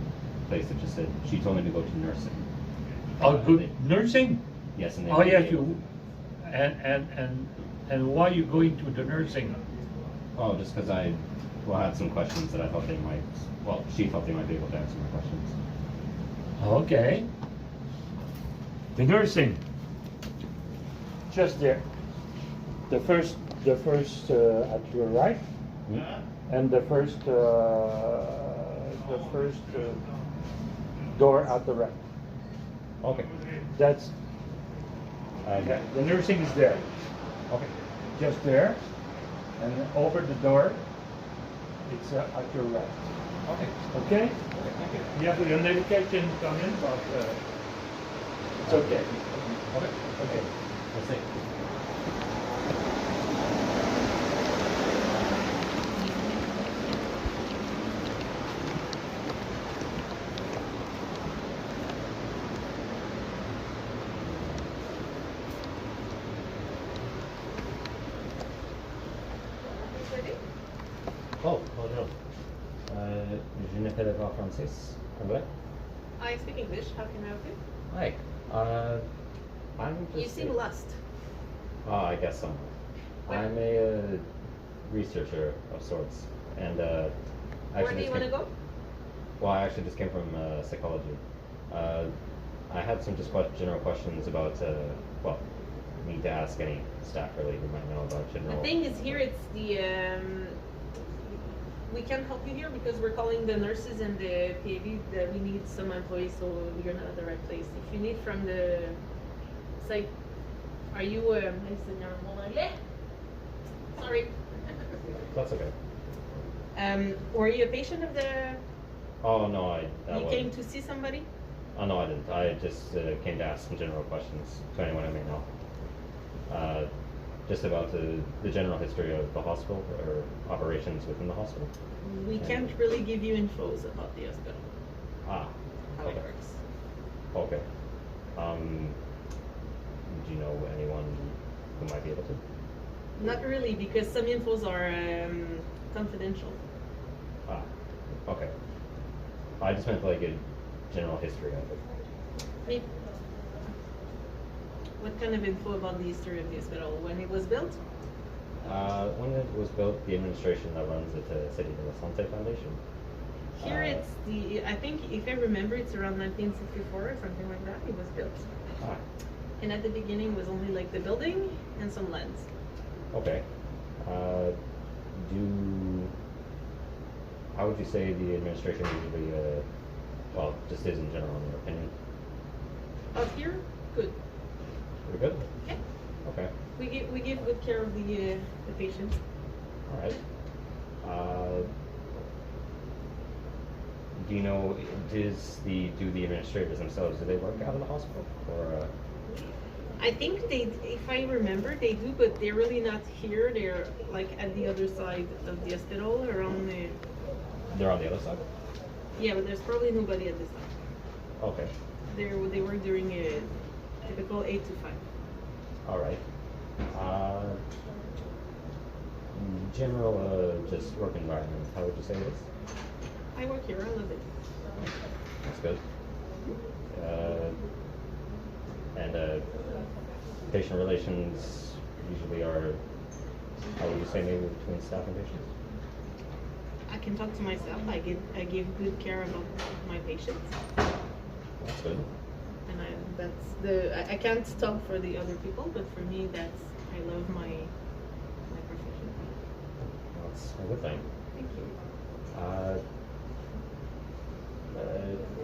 place that just said she told me to go to nursing. Oh, good nursing. Yes, and Oh yes, you. And why are you going to the nursing? Oh, just because I had some questions that I thought they might. Well, she thought they might be able to answer my questions. Okay. The nursing. Just there. The first at your right, and the first door at the right. Okay. That's. The nursing is there. Okay. Just there, and over the door. It's at your right. Okay. Okay. Okay. Thank you. Yeah, the medication come in, but it's okay. Okay. Okay. We'll see. Oh, bonjour. Je ne parle pas français. Anglais? I speak English. How can I help you? Hi. I'm just. You seem lost. I guess so. I'm a researcher of sorts, and Where actually do you want to go? Well, I actually just came from psychology. I had some just general questions about, well, need to ask any staff really who might know about general. The thing is here, it's the, we can't help you here because we're calling the nurses and the PAV that we need some employees, so you're not at the right place. If you need from the psych, are you, sorry. That's okay. Were you a patient of the, Oh no, you came to see somebody? Oh no, I didn't. I just came to ask some general questions to anyone I may know. Just about the general history of the hospital or operations within the hospital. We can't really give you infos about the hospital, Ah, how it okay. works. Okay. Do you know anyone who might be able to? Not really, because some infos are confidential. Ah, okay. I just meant like a general history of it. What kind of info about the history of the hospital? When it was built? When it was built, the administration that runs it, Cité de la Santé Foundation. Here it's the, I think if I remember, it's around 1964 or something like that, it was built. Ah, And at the beginning was only like the building and some lands. okay. How would you say the administration usually, well, just is in general, in your opinion? Of here, good. Pretty good? Yeah. Okay. We give good care of the patients. All right. Do you know, do the administrators themselves, do they work out of the hospital? Or, I think they, if I remember, they do, but they're really not here. They're like at the other side of the hospital, around the. They're on the other side? Yeah, but there's probably nobody at this time. Okay. They work during a typical 8 to 5. Alright. In general, just work environment, how would you say it is? I work here. I love it. That's good. And patient relations usually are, how would you say, maybe between staff and patients? I can talk to myself. I give good care about my patients, That's good. and I can't talk for the other people, but for me, I love my profession. That's a good thing. Thank you.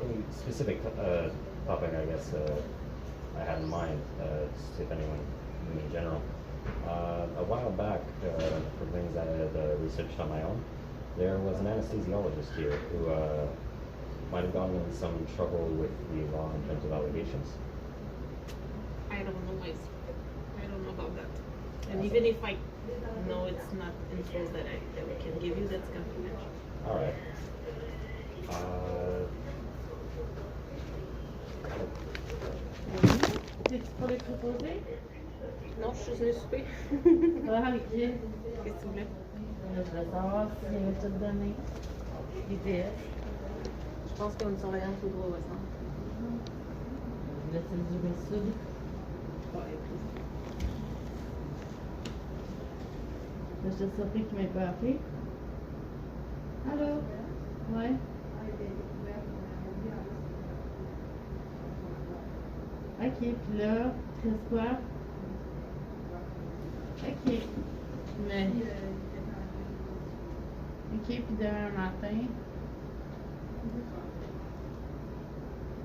Any specific topic, I guess, I had in mind, just if anyone knew in general. A while back, for things I had researched on my own, there was an anesthesiologist here who might have gotten in some trouble with the law in terms of allegations. I don't know myself. I don't know about that. And even if I know, it's not info that we can give you. That's confidential. All right. C'est pour les proposer? Non, je suis venue souper. Ah, ok. Qu'est-ce que tu voulais? Je voulais savoir s'il avait tout donné. ITS. Je pense qu'il y a une surveillance au droit au centre. Laissez le durer ça. Je suis surpris qu'il m'ait pas appelé. Allô? Ouais? Ok, puis là, tu fais quoi? Ok. Mais. Ok, puis demain matin.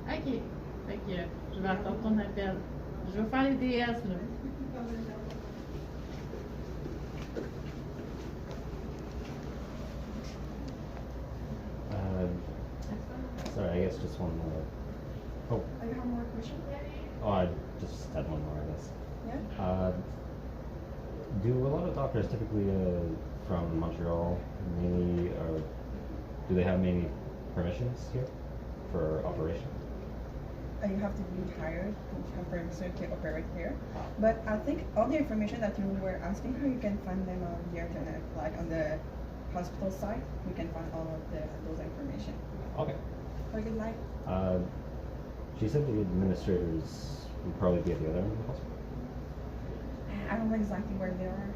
Ok. Fait que je vais attendre ton appel. Je vais faire les DS là. Sorry, I guess just one more. Oh. I have more question. Oh, I just had one more, I guess. Yeah. Do a lot of doctors typically from Montreal mainly, or do they have mainly permissions here for operation? You have to be hired to confirm so you can operate here. But I think all the information that you were asking her, you can find them on the internet, like on the hospital site. You can find all of those information. Okay. Or you like? She said the administrators would probably be at the other end of the hospital. I don't know exactly where they are.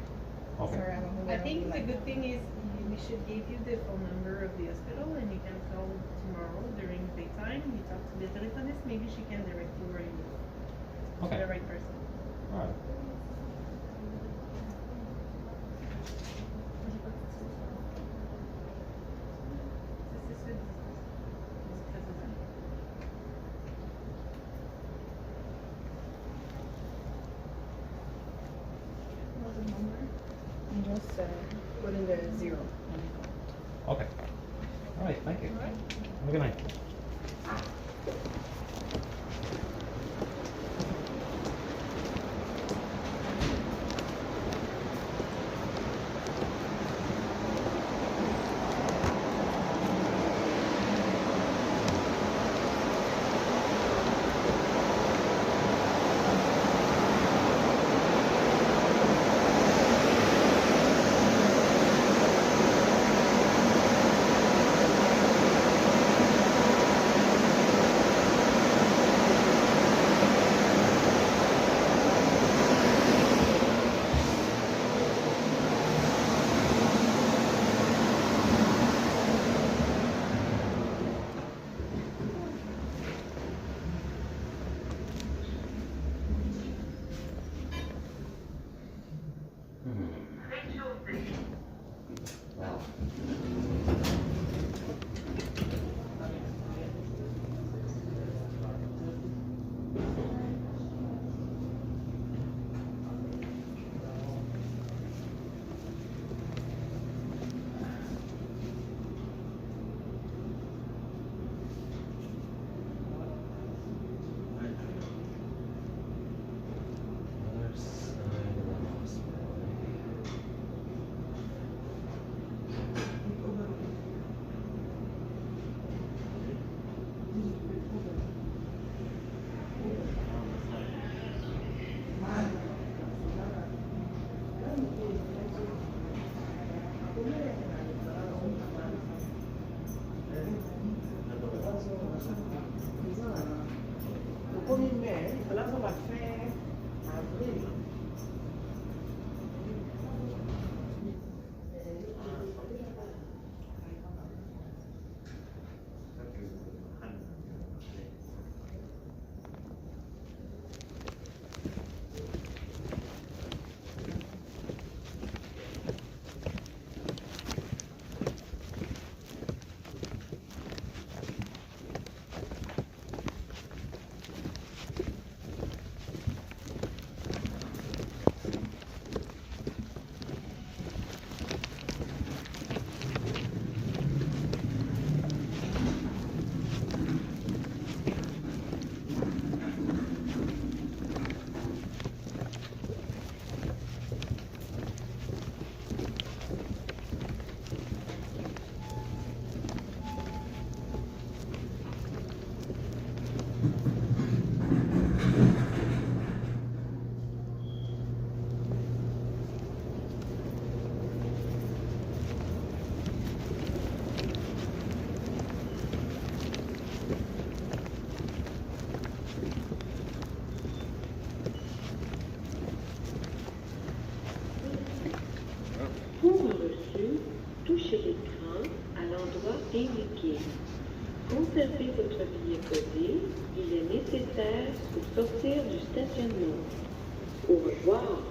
Okay. Sorry, I don't know I where think the like. good thing is we should give you the phone number of the hospital, and you can call tomorrow during daytime. You talk to the telephonist. Maybe she can direct you where you to Okay. the right person. All right. You just put in the 0. Okay. All right. Thank you. Have a good night. Conservez votre billet codé. Il est nécessaire pour sortir du stationnement. Au revoir.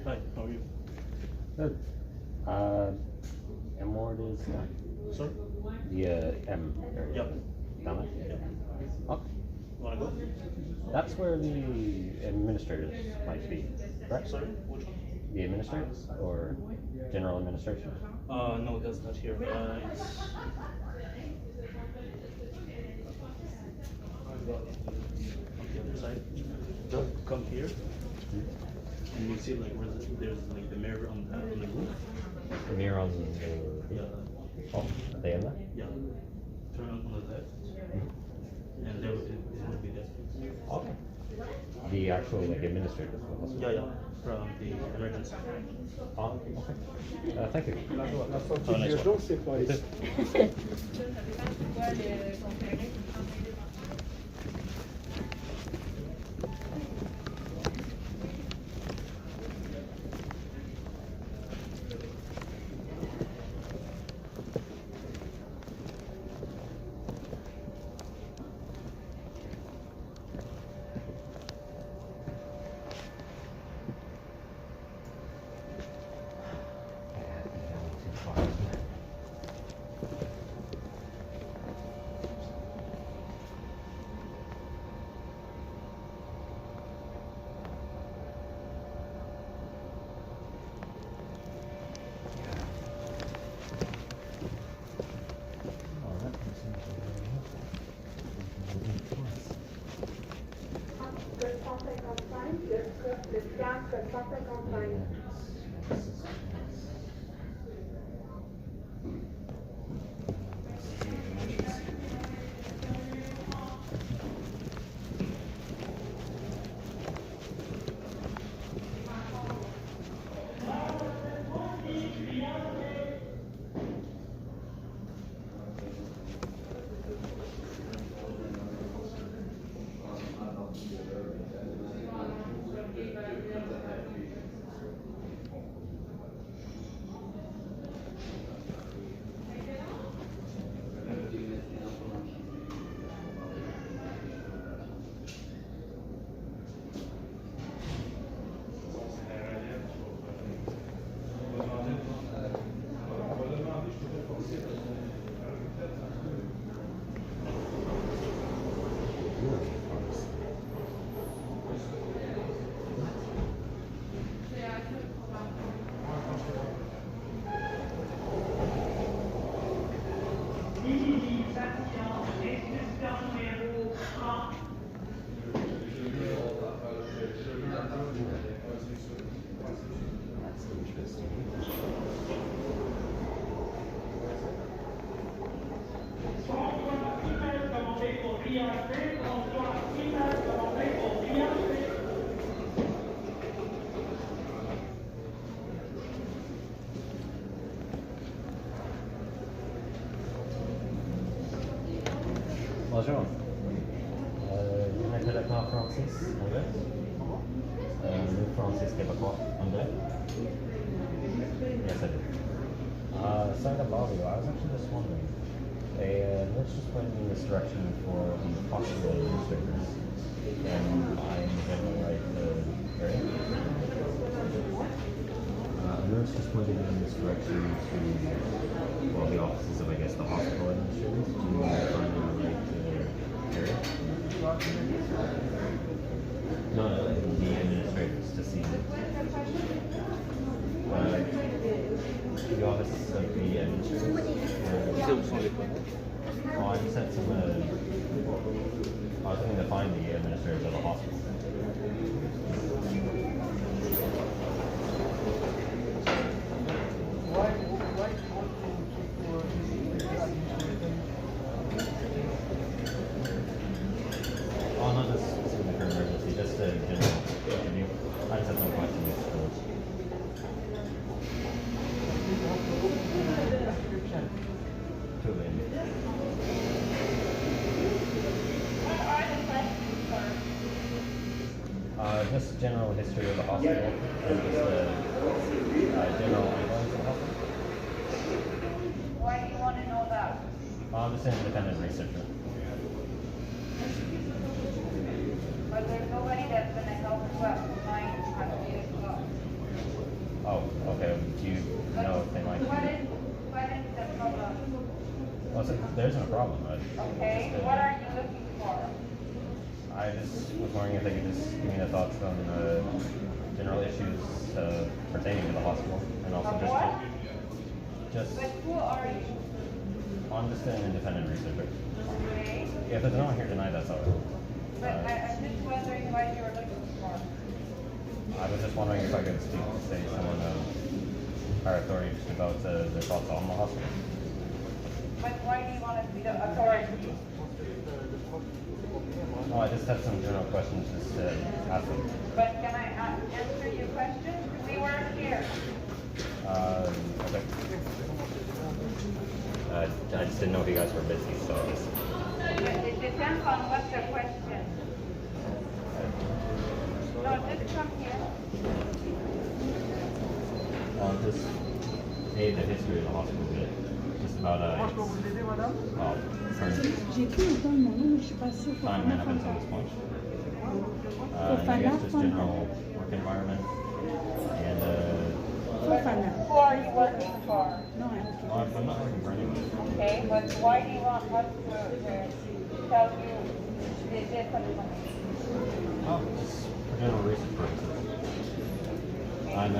Hi, how are you? Good. And more it is done. Sorry? The M area. Yep. Down there? Yep. Okay. Wanna go? That's where the administrators might be, correct? Sorry, which one? The administrators or general administration? No, that's not here. It's on the other side. Just come here, and you see like where there's like the mirror on the roof. The mirror on the. Yeah. Oh, are they in there? Yeah. Turn on the left, and there it will be there. Okay. The actual like administrators will also. Yeah, yeah. From the emergency. Oh, okay. Thank you. La sortie Oh, nice d'urgence, one. c'est pas ici. Le fiacre 155. Bonjour. Vous mettez l'accent français, anglais? Nous français québécois, anglais? Yes, I do. Sorry to bother you. I was actually just wondering. Let's just point me in this direction for the hospital administrators. And I'm getting the right area. Nurse just pointed me in this direction to, well, the offices of, I guess, the hospital administrators. Do you find the right area? No, the administrators to see the office of the administrators. Well, I just had some, I was looking to find the administrators of the hospital. Oh, not just specifically for emergency, just a general interview. I just have some questions. Totally. Just general history of the hospital, and just general ongoings of the hospital. Why do you want to know that? I'm just an independent researcher. But there's nobody that's going to help you out tonight at 8 o'clock. Oh, okay. Do you know if they might What is the problem? Well, there isn't a problem. Okay, what are you looking for? I just was wondering if they could just give me their thoughts on general issues pertaining to the hospital, and also just. But who are you? I'm just an independent researcher. Okay. Yeah, if there's no one here tonight, that's all right. But I'm just wondering what you're looking for. I was just wondering if I could speak to, say, someone of higher authority just about their thoughts on the hospital. But why do you want to be the authority? Oh, I just have some general questions just to ask them. But can I answer your question? We weren't here. Okay. I just didn't know if you guys were busy, so I just... It depends on what's the question. No, just come here. Just the history of the hospital bit. Just about J'ai cru entendre mon nom, mais je suis pas sûre. timeline up until this point. And I guess just general work environment and Who are you working for? No, I'm not working for anyone. Okay, but why do you want us to tell you this information? Oh, just for general research purposes. I'm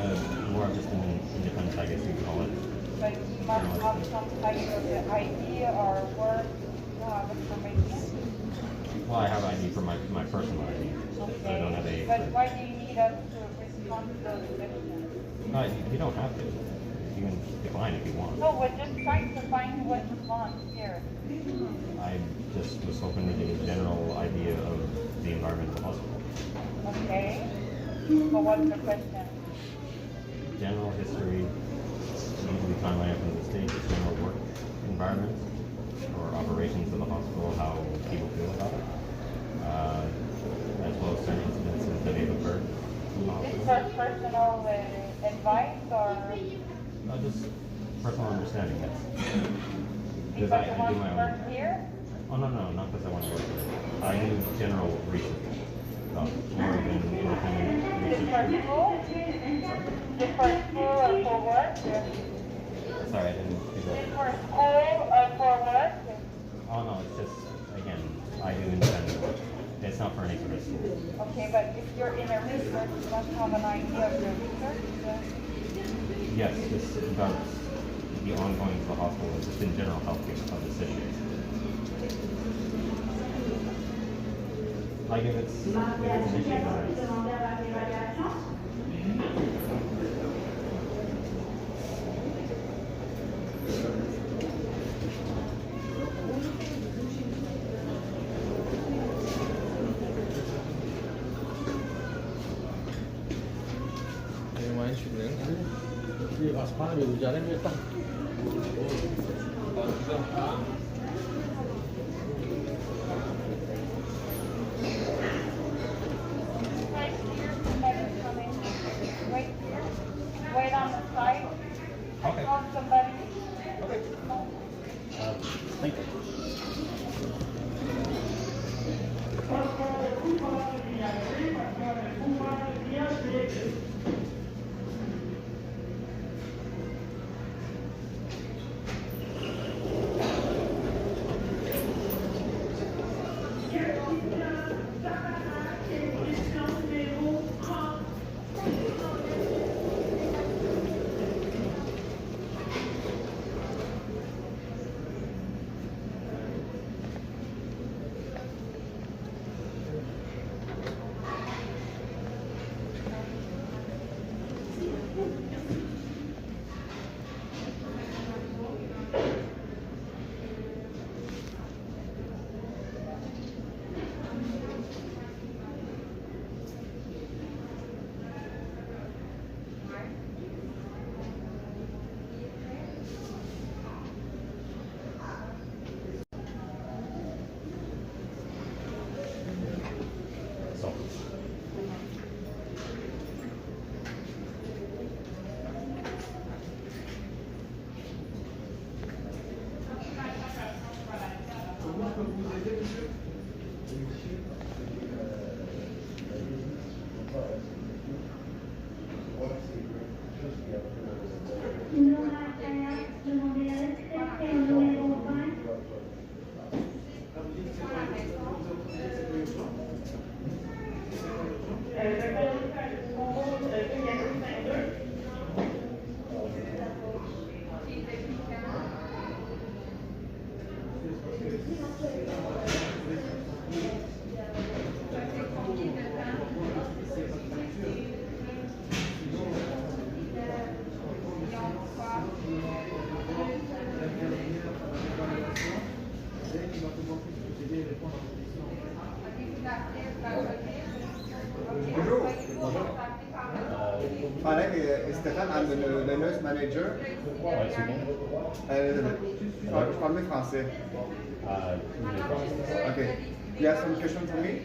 more of just an independent, I guess you could call it. But you must have some type of idea or work information. Well, I have ID for my personal ID. Okay. I don't have a... But why do you need us to respond to those questions? You don't have to. You can decline if you want. No, we're just trying to find what you want here. I just was hoping to get a general idea of the environment of the hospital. Okay. So what's the question? General history, usually timeline up into the state, just general work environment or operations of the hospital, how people feel about it, as well as certain incidences that may have occurred. Is this for personal advice or? No, just personal understanding, yes. Because I you do want my to own. work here? Oh, no, not because I want to work here. I do general research. More of an independent Is it for researcher. school? Is it for school or for work? Sorry, I didn't do Is that. it for school or for work? Oh, no, it's just, again, I do independent work. It's not for any sort of school. Okay, but if you're in a research, you must have an idea of your research. Yes, just about the ongoing of the hospital, just in general healthcare of the city. Like if it's an issue, wait on the side. I Okay. called somebody. Okay. Thank you. So, Comment je peux vous aider, monsieur? Bonjour. My name is Stéphane, I'm the nurse manager. ouais, c'est bien. Je parle français. Okay. You have some question for me?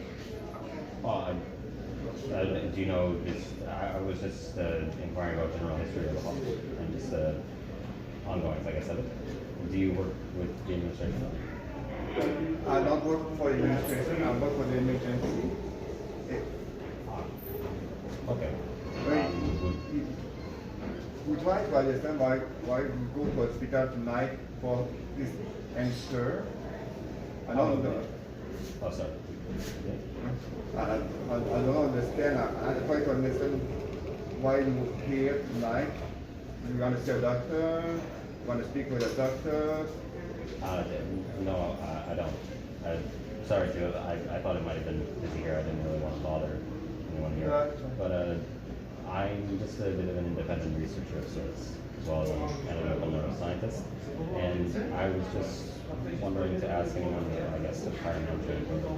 Do you know this? I was just inquiring about general history of the hospital and just ongoing, like I said. Do you work with the administration? I don't work for the administration, I work for the emergency. Okay. We try to understand why we go to hospital tonight for this answer. I don't know. Oh, sorry. I don't understand. I try to understand why you here tonight. You want to see a doctor? You want to speak with a doctor? No, I don't. Sorry too. I thought it might have been busy here. I didn't really want to bother anyone here. But I'm just a bit of an independent researcher of sorts, as well as an analytical neuroscientist. And I was just wondering to ask anyone, I guess, the higher management or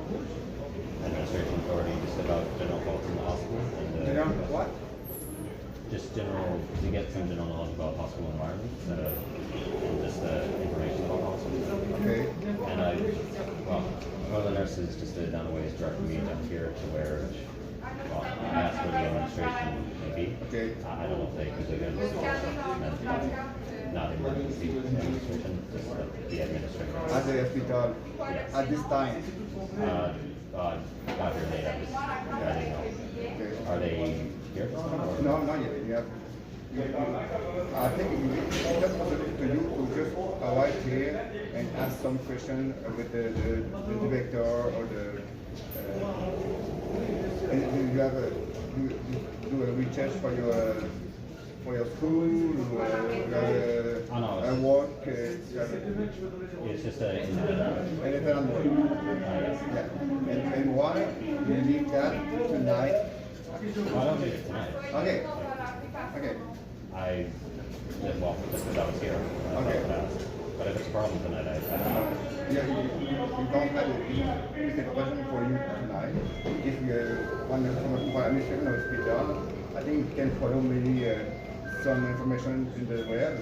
administration authority, just about general faults in the hospital. And, General what? Just general, to get some general knowledge about hospital environment, and just information about the hospital. Okay. And well, one of the nurses just down the way is directing me down here to where, well, I asked where the administration may be. Okay. I don't know if they could do it. Not emergency administration, just the administration. At the hospital, Yes. at this time. Got here late, I didn't know. Okay. Are they here? Or? No, not yet. I think it's just possible to you to just arrive here and ask some question with the director or the. And you have you do a research for your school, work. It's just a. Independent. Yeah. And why you need that tonight? I don't need it tonight. Okay. Okay. Well, just because I was here. Okay. But if it's a problem tonight, I don't know. Yeah, you don't have it. It's a question for you tonight. If you want to come to administration hospital, I think you can follow maybe some information in the web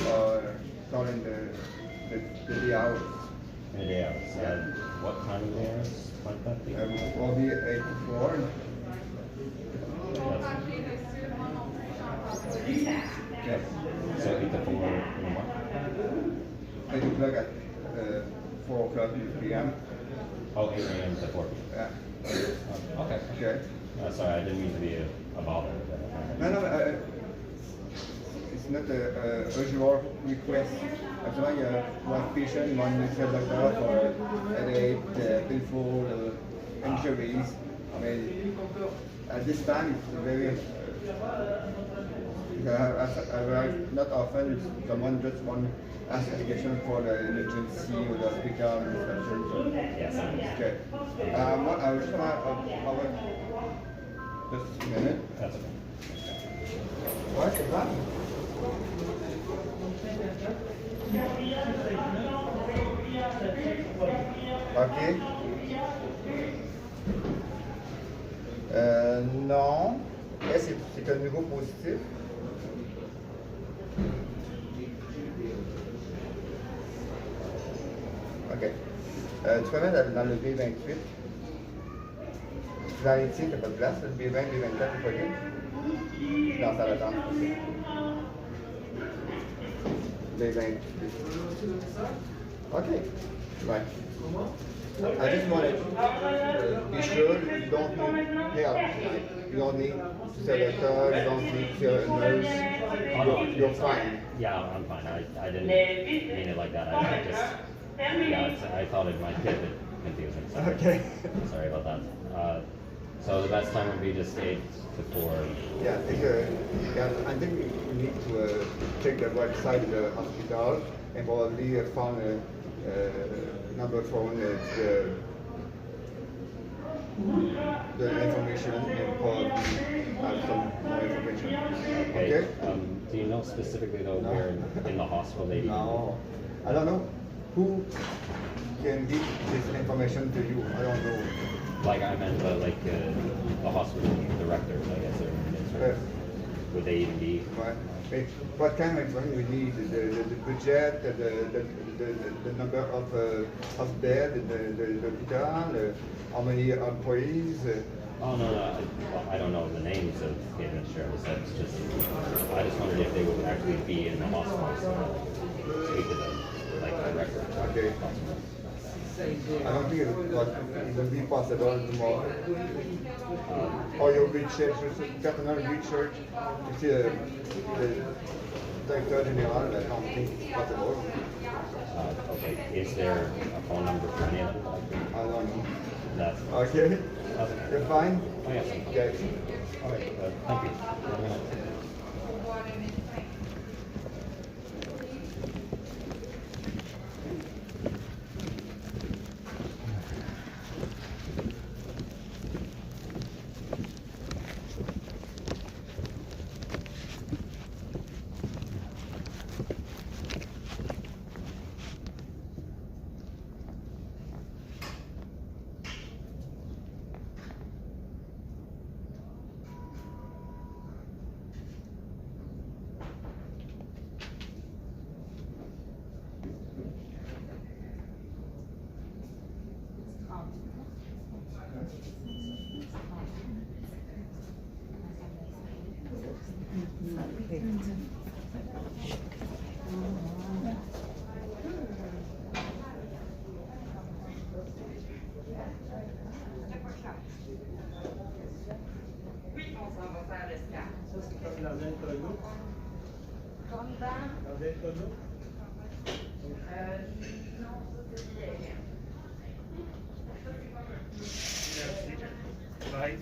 or call in the hours. In the day hours. What time of the day hours? Like that? Will be 8 to 4. Yes. So 8 to 4 in the morning? 8 o'clock at 4 o'clock p.m. Oh, 8 a.m. to 4 p.m. Yeah. Okay. Okay. Sorry, I didn't mean to be a bother. No, it's not a usual request. As long as one patient, one medical doctor for headache, painful injuries. I mean, at this time, it's very. Not often someone just want ask a question for the emergency or the hospital inspection. So, yes, okay. What I was just a minute. That's okay. What is that? Ok. Non. Est-ce que c'est un numéro positif? Ok. Tu peux mettre dans le B28. Dans les tirs, t'as pas de place. Le B20, B24, t'es pas libre. Dans ta attente. B28. Ok. Right. I just wanted to be sure you don't need help. Like, you don't need to see a doctor, you don't need to see a nurse. You're fine. Yeah, I'm fine. I didn't mean it like that. I just, I thought it might get a bit confusing. So Okay. Sorry about that. So the best time would be just 8 to 4. Yeah, I think we need to check the website of the hospital and probably found a number phone, the information and probably have some more information. Okay? Do you know specifically though where in the hospital they No, I don't know. Who can give this information to you? I don't know. Like I meant the hospital directors, I guess, or administrators. Would they even be? Right. What kind of information we need? The budget, the number of beds, the hospital, how many employees? Oh no, I don't know the names of the administrators. That's just I just wondered if they would actually be in the hospital to speak to them, like directly. Okay. I don't think it will be possible tomorrow. Or your research, personal research, you see the director general, I don't think it's possible. Okay, is there a phone number for any of them? I don't know. That's okay. Okay. You're fine? Oh yes. Okay. All right. Thank you. Bye.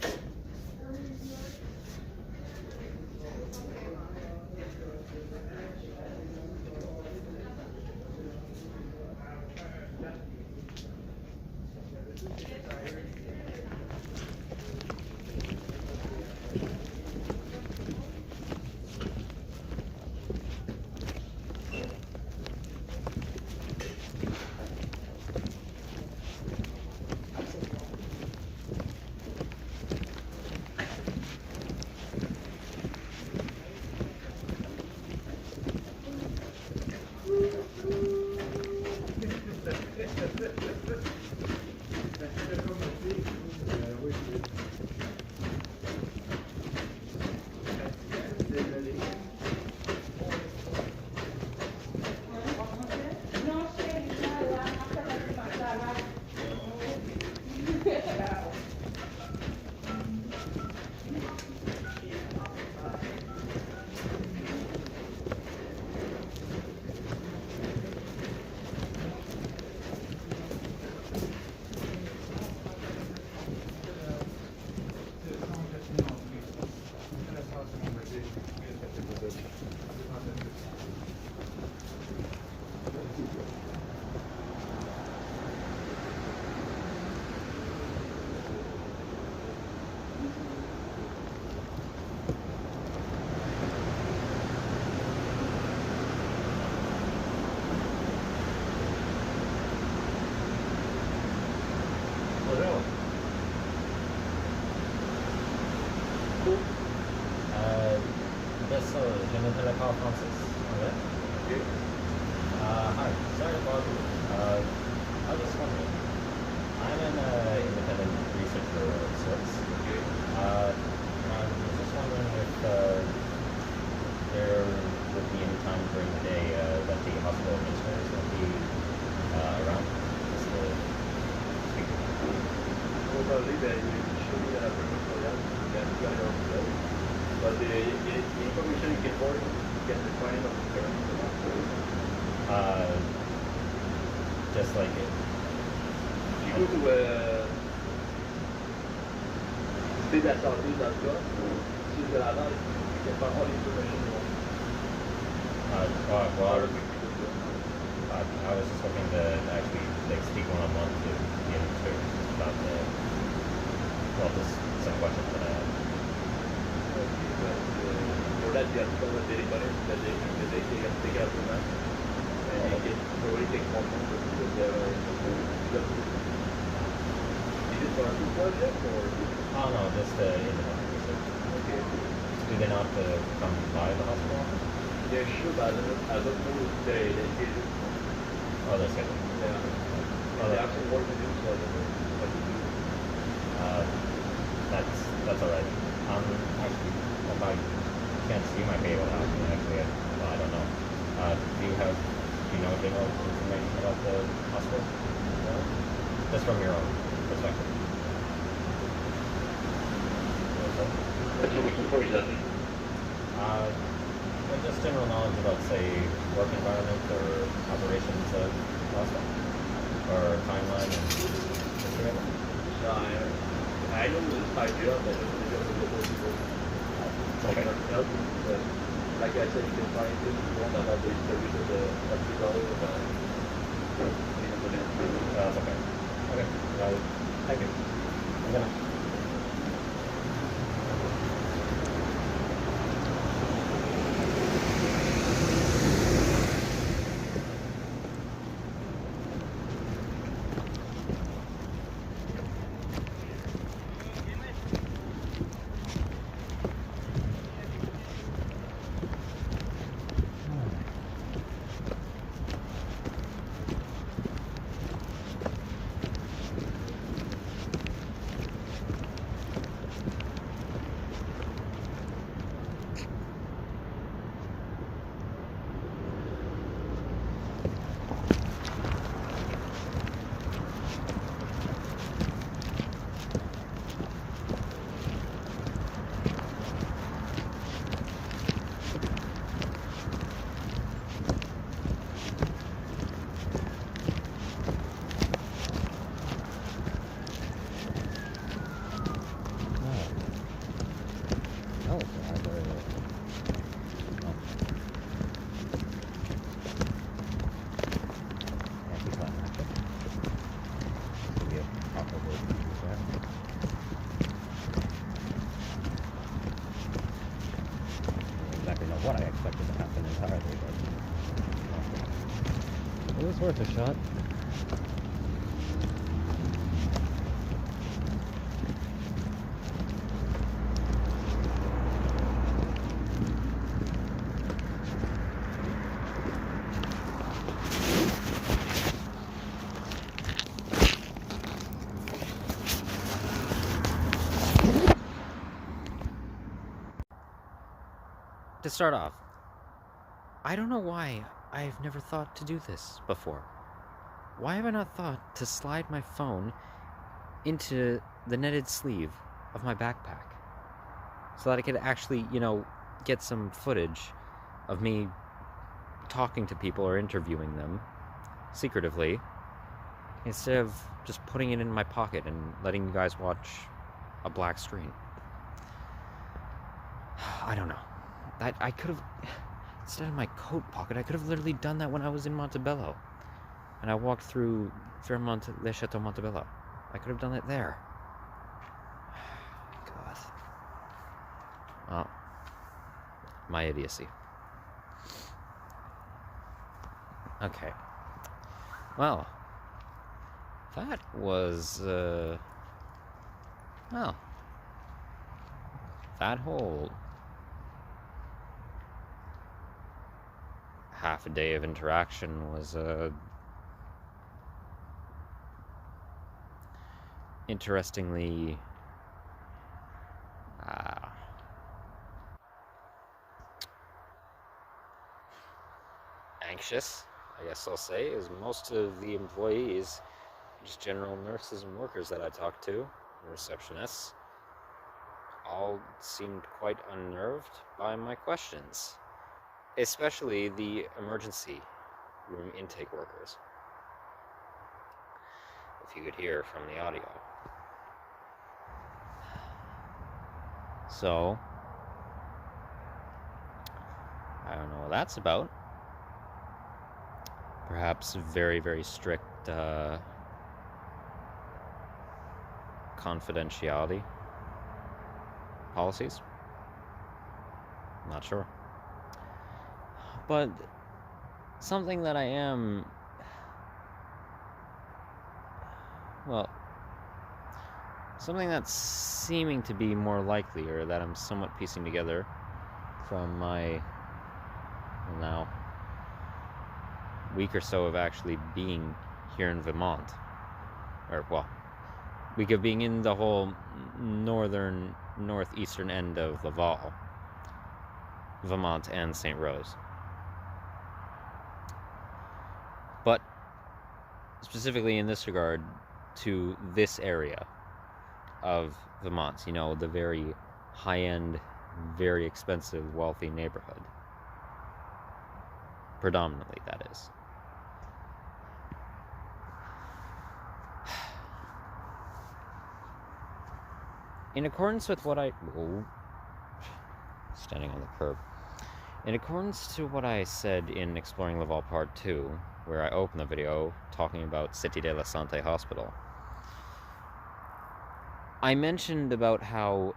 so je m'appelle Carl Francis. Okay. Okay. Hi. Sorry to bother you. I was just wondering. I'm an independent researcher of sorts. Okay. I was just wondering if there would be any time during the day that the hospital administrators would be around. Just to speak to them. Probably they usually have a program that you are on the but the information you get for you can find on the current just like it. You go to cité.santé.gov, sur de la base, you can find all the information you want. Well, I was just hoping to actually like speak one-on-one to the administrators about just some questions that I have. For that, you have to come with the recording that they can take out the map. And you can probably take one month to do it. Is it for a new project or? Oh no, just independent research. Okay. Do they not come by the hospital office? They should, I don't know if they did it. Oh, they're scheduled. Yeah. Oh, They have some work to do, so I don't know what to do. That's alright. Actually, if I can't see, you might be able to help me. Actually, I don't know. Do you know general information about the hospital? No? Just from your own perspective. That's what we can for exactly. Just general knowledge about, say, work environment or operations of hospital, or timeline and history of it. I don't know this idea, but I don't know the local people. Okay. Help, but like I said, you can find it if you want about the service of the hospital That's okay. Okay. Thank you. I'm gonna. What I expected to happen entirely, but it was worth a shot. To start off, I don't know why I've never thought to do this before. Why have I not thought to slide my phone into the netted sleeve of my backpack so that I could actually, get some footage of me talking to people or interviewing them secretively instead of just putting it in my pocket and letting you guys watch a black screen. I don't know. I could have, instead of my coat pocket, I could have literally done that when I was in Montebello. And I walked through Fairmont, Le Chateau Montebello. I could have done it there. God. Oh. My idiocy. Okay. Well. That was, well. That whole half a day of interaction was interestingly anxious, I guess I'll say, as most of the employees, just general nurses and workers that I talked to, receptionists, all seemed quite unnerved by my questions, especially the emergency room intake workers, if you could hear from the audio. So, I don't know what that's about. Perhaps very, very strict confidentiality policies. Not sure. But something that I am, well, something that's seeming to be more likely, or that I'm somewhat piecing together from my, well, now, week or so of actually being here in Vermont, or, well, week of being in the whole northeastern end of Laval, Vermont, and St. Rose. But specifically in this regard to this area of Vermont, you know, the very high-end, very expensive, wealthy neighborhood. Predominantly, that is. In accordance with what standing on the curb. In accordance to what I said in Exploring Laval Part 2, where I opened the video talking about Cité de la Santé Hospital, I mentioned about how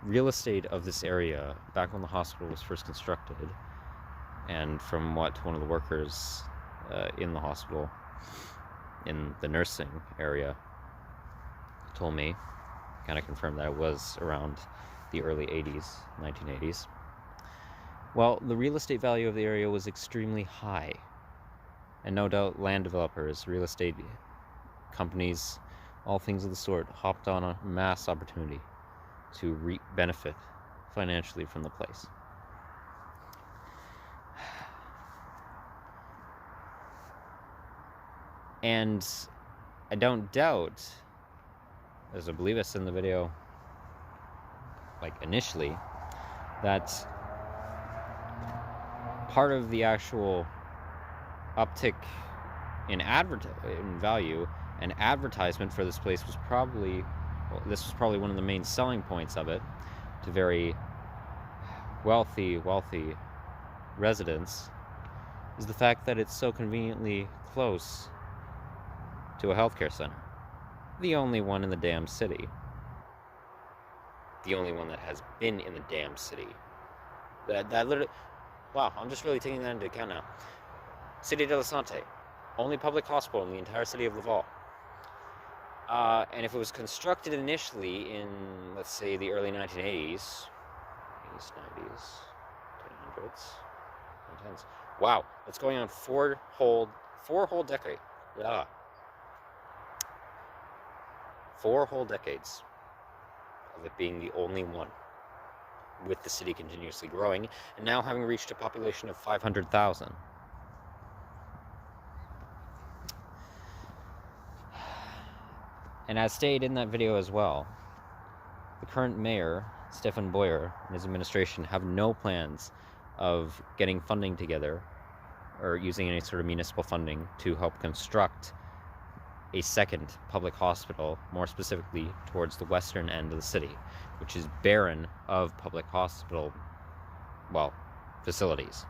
real estate of this area, back when the hospital was first constructed, and from what one of the workers in the hospital, in the nursing area, told me, kind of confirmed that it was around the early 80s, 1980s. Well, the real estate value of the area was extremely high. And no doubt land developers, real estate companies, all things of the sort, hopped on a mass opportunity to reap benefit financially from the place. And I don't doubt, as I believe I said in the video, like initially, that part of the actual uptick in value and advertisement for this place was probably, well, this was probably one of the main selling points of it to very wealthy residents, is the fact that it's so conveniently close to a healthcare center. The only one in the damn city. The only one that has been in the damn city. That literally, wow, I'm just really taking that into account now. Cité de la Santé, only public hospital in the entire city of Laval. And if it was constructed initially in, let's say, the early 1980s, 80s, 90s, 1900s, 1910s. Wow, that's going on four whole decades. Yeah. 4 whole decades of it being the only one, with the city continuously growing, and now having reached a population of 500,000. And as stated in that video as well, the current mayor, Stefan Boyer, and his administration have no plans of getting funding together or using any sort of municipal funding to help construct a second public hospital, more specifically towards the western end of the city, which is barren of public hospital, well, facilities.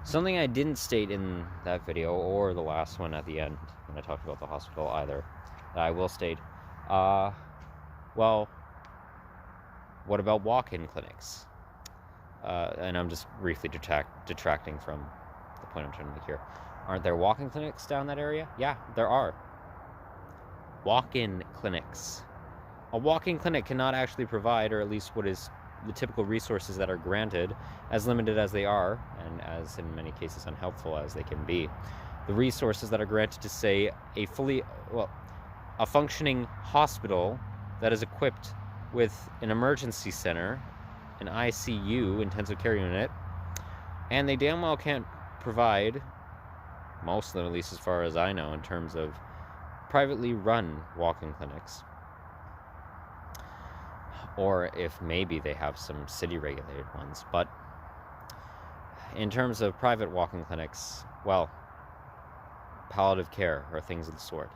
Something I didn't state in that video, or the last one at the end, when I talked about the hospital either, that I will state, well, what about walk-in clinics? And I'm just briefly detracting from the point I'm trying to make here. Aren't there walk-in clinics down that area? Yeah, there are. Walk-in clinics. A walk-in clinic cannot actually provide, or at least what is the typical resources that are granted, as limited as they are, and as in many cases unhelpful as they can be, the resources that are granted to, say, a functioning hospital that is equipped with an emergency center, an ICU, intensive care unit, and they damn well can't provide, most of them at least as far as I know, in terms of privately run walk-in clinics. Or if maybe they have some city-regulated ones. But in terms of private walk-in clinics, well, palliative care or things of the sort.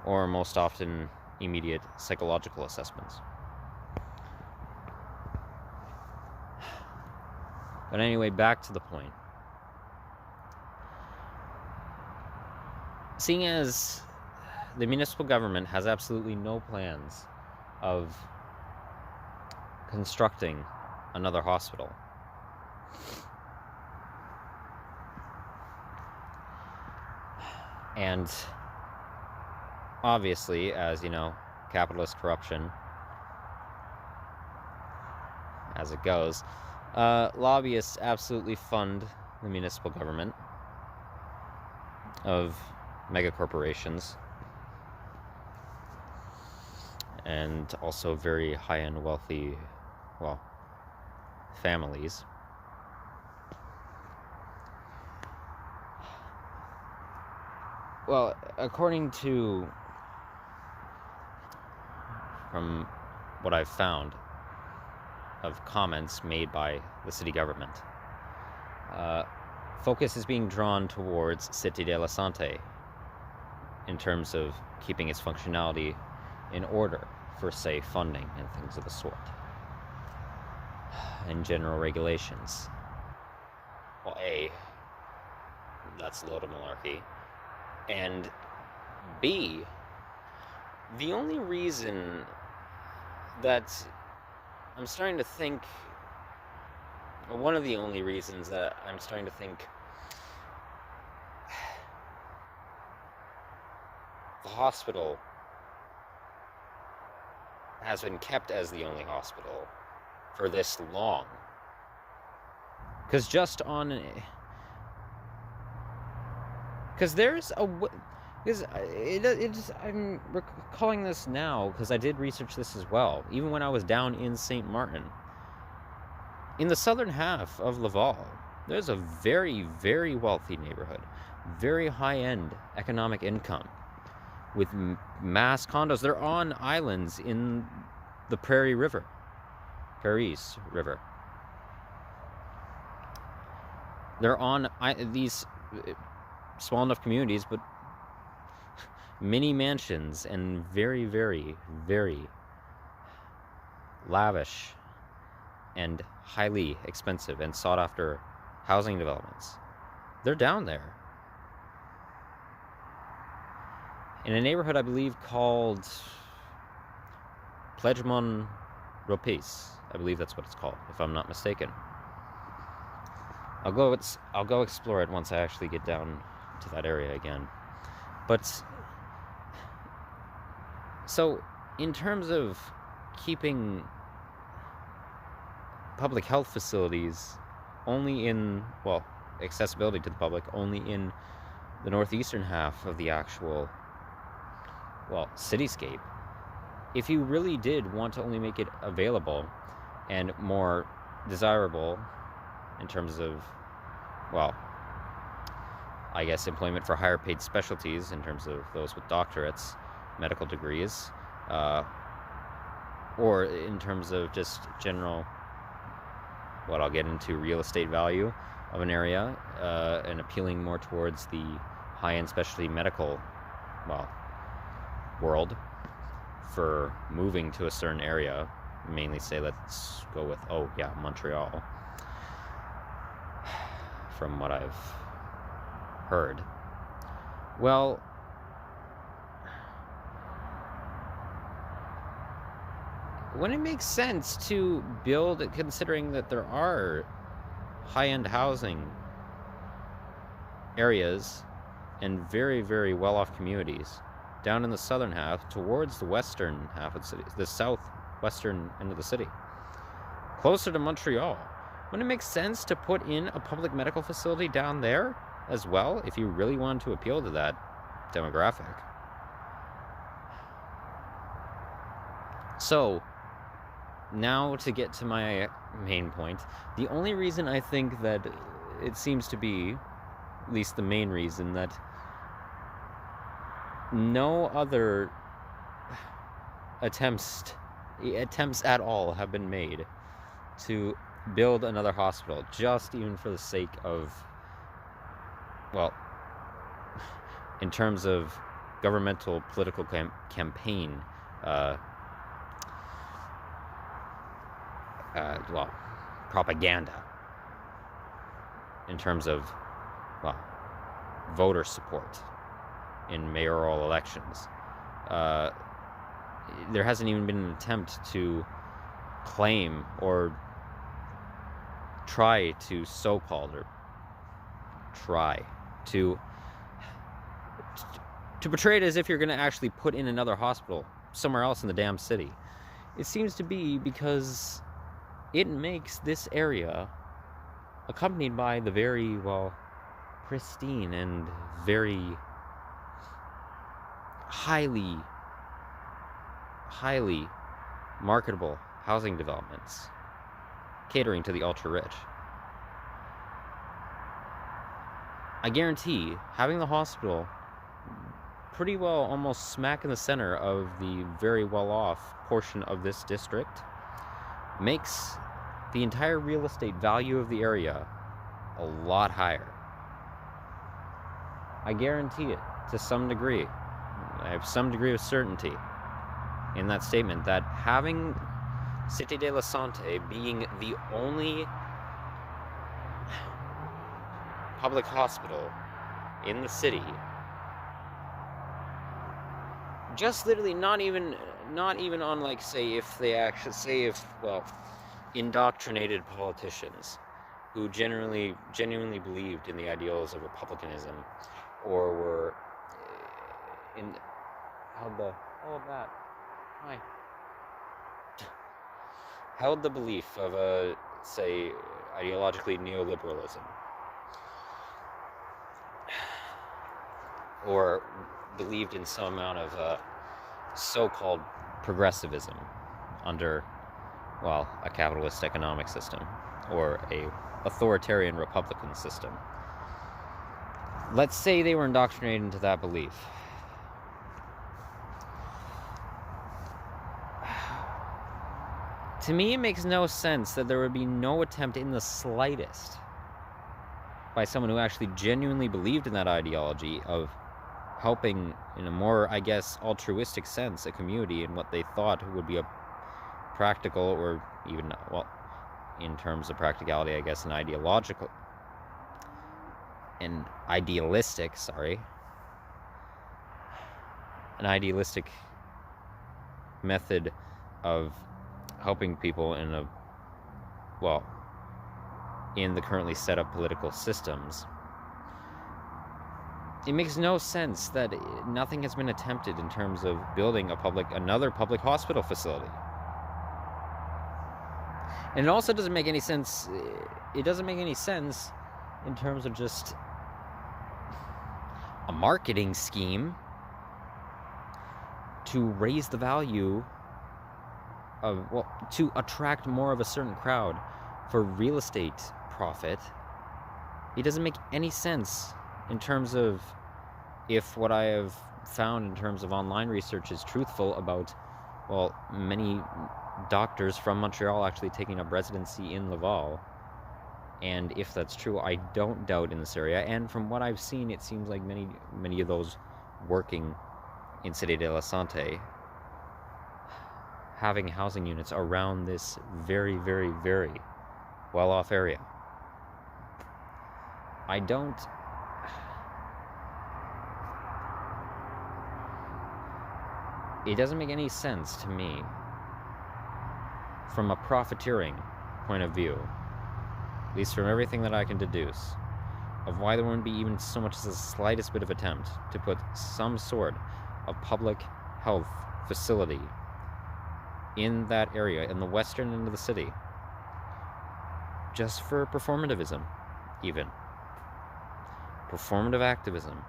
Or most often, immediate psychological assessments. But anyway, back to the point. Seeing as the municipal government has absolutely no plans of constructing another hospital, and obviously, as you know, capitalist corruption, as it goes, lobbyists absolutely fund the municipal government of mega corporations and also very high-end wealthy, well, families. Well, according to, from what I've found of comments made by the city government, focus is being drawn towards Cité de la Santé in terms of keeping its functionality in order for, say, funding and things of the sort, and general regulations. Well, A, that's a load of malarkey, and B, the only reason that I'm starting to think, or one of the only reasons that I'm starting to think the hospital has been kept as the only hospital for this long. Because just on... Because there's a... Because I'm recalling this now, because I did research this as well, even when I was down in St. Martin. In the southern half of Laval, there's a very, very wealthy neighborhood, very high-end economic income, with mass condos. They're on islands in the Prairies River. They're on these small enough communities, but mini mansions and very, very, very lavish and highly expensive and sought after housing developments. They're down there. In a neighborhood, I believe, called Pledgemont Ropes. I believe that's what it's called, if I'm not mistaken. I'll go explore it once I actually get down to that area again. But so, in terms of keeping public health facilities only in, well, accessibility to the public only in the northeastern half of the actual, well, cityscape, if you really did want to only make it available and more desirable in terms of, well, I guess employment for higher paid specialties in terms of those with doctorates, medical degrees, or in terms of just general, what I'll get into, real estate value of an area, and appealing more towards the high-end specialty medical, well, world for moving to a certain area, mainly say, let's go with, Montreal, from what I've heard. Well, when it makes sense to build, considering that there are high-end housing areas and very, very well-off communities down in the southern half towards the western half of the city, the western end of the city, closer to Montreal. Wouldn't it make sense to put in a public medical facility down there as well if you really wanted to appeal to that demographic? So, now to get to my main point, the only reason I think that it seems to be, at least the main reason, that no other attempts at all have been made to build another hospital, just even for the sake of, well, in terms of governmental political campaign, well, propaganda, in terms of, well, voter support in mayoral elections. There hasn't even been an attempt to claim or try to so-called, or try to portray it as if you're going to actually put in another hospital somewhere else in the damn city. It seems to be because it makes this area, accompanied by the very, well, pristine and very highly marketable housing developments, catering to the ultra-rich. I guarantee having the hospital pretty well almost smack in the center of the very well-off portion of this district makes the entire real estate value of the area a lot higher. I guarantee it to some degree. I have some degree of certainty in that statement that having Cité de la Santé being the only public hospital in the city, just literally not even on, like, say if well, indoctrinated politicians who genuinely believed in the ideals of republicanism, or were held the belief of say, ideologically neoliberalism, or believed in some amount of so-called progressivism under, well, a capitalist economic system or a authoritarian republican system. Let's say they were indoctrinated into that belief. To me, it makes no sense that there would be no attempt in the slightest by someone who actually genuinely believed in that ideology of helping, in a more, I guess, altruistic sense, a community in what they thought would be a practical, or even, well, in terms of practicality, I guess, an idealistic method of helping people in a, well, in the currently set up political systems. It makes no sense that nothing has been attempted in terms of building another public hospital facility. And it also doesn't make any sense. It doesn't make any sense in terms of just a marketing scheme to raise the value of, well, to attract more of a certain crowd for real estate profit. It doesn't make any sense in terms of, if what I have found in terms of online research is truthful about, well, many doctors from Montreal actually taking up residency in Laval. And if that's true, I don't doubt in this area. And from what I've seen, it seems like many of those working in Cité de la Santé having housing units around this very, very, very well-off area. It doesn't make any sense to me from a profiteering point of view, at least from everything that I can deduce, of why there wouldn't be even so much as the slightest bit of attempt to put some sort of public health facility in that area, in the western end of the city, just for performativism, even. Performative activism.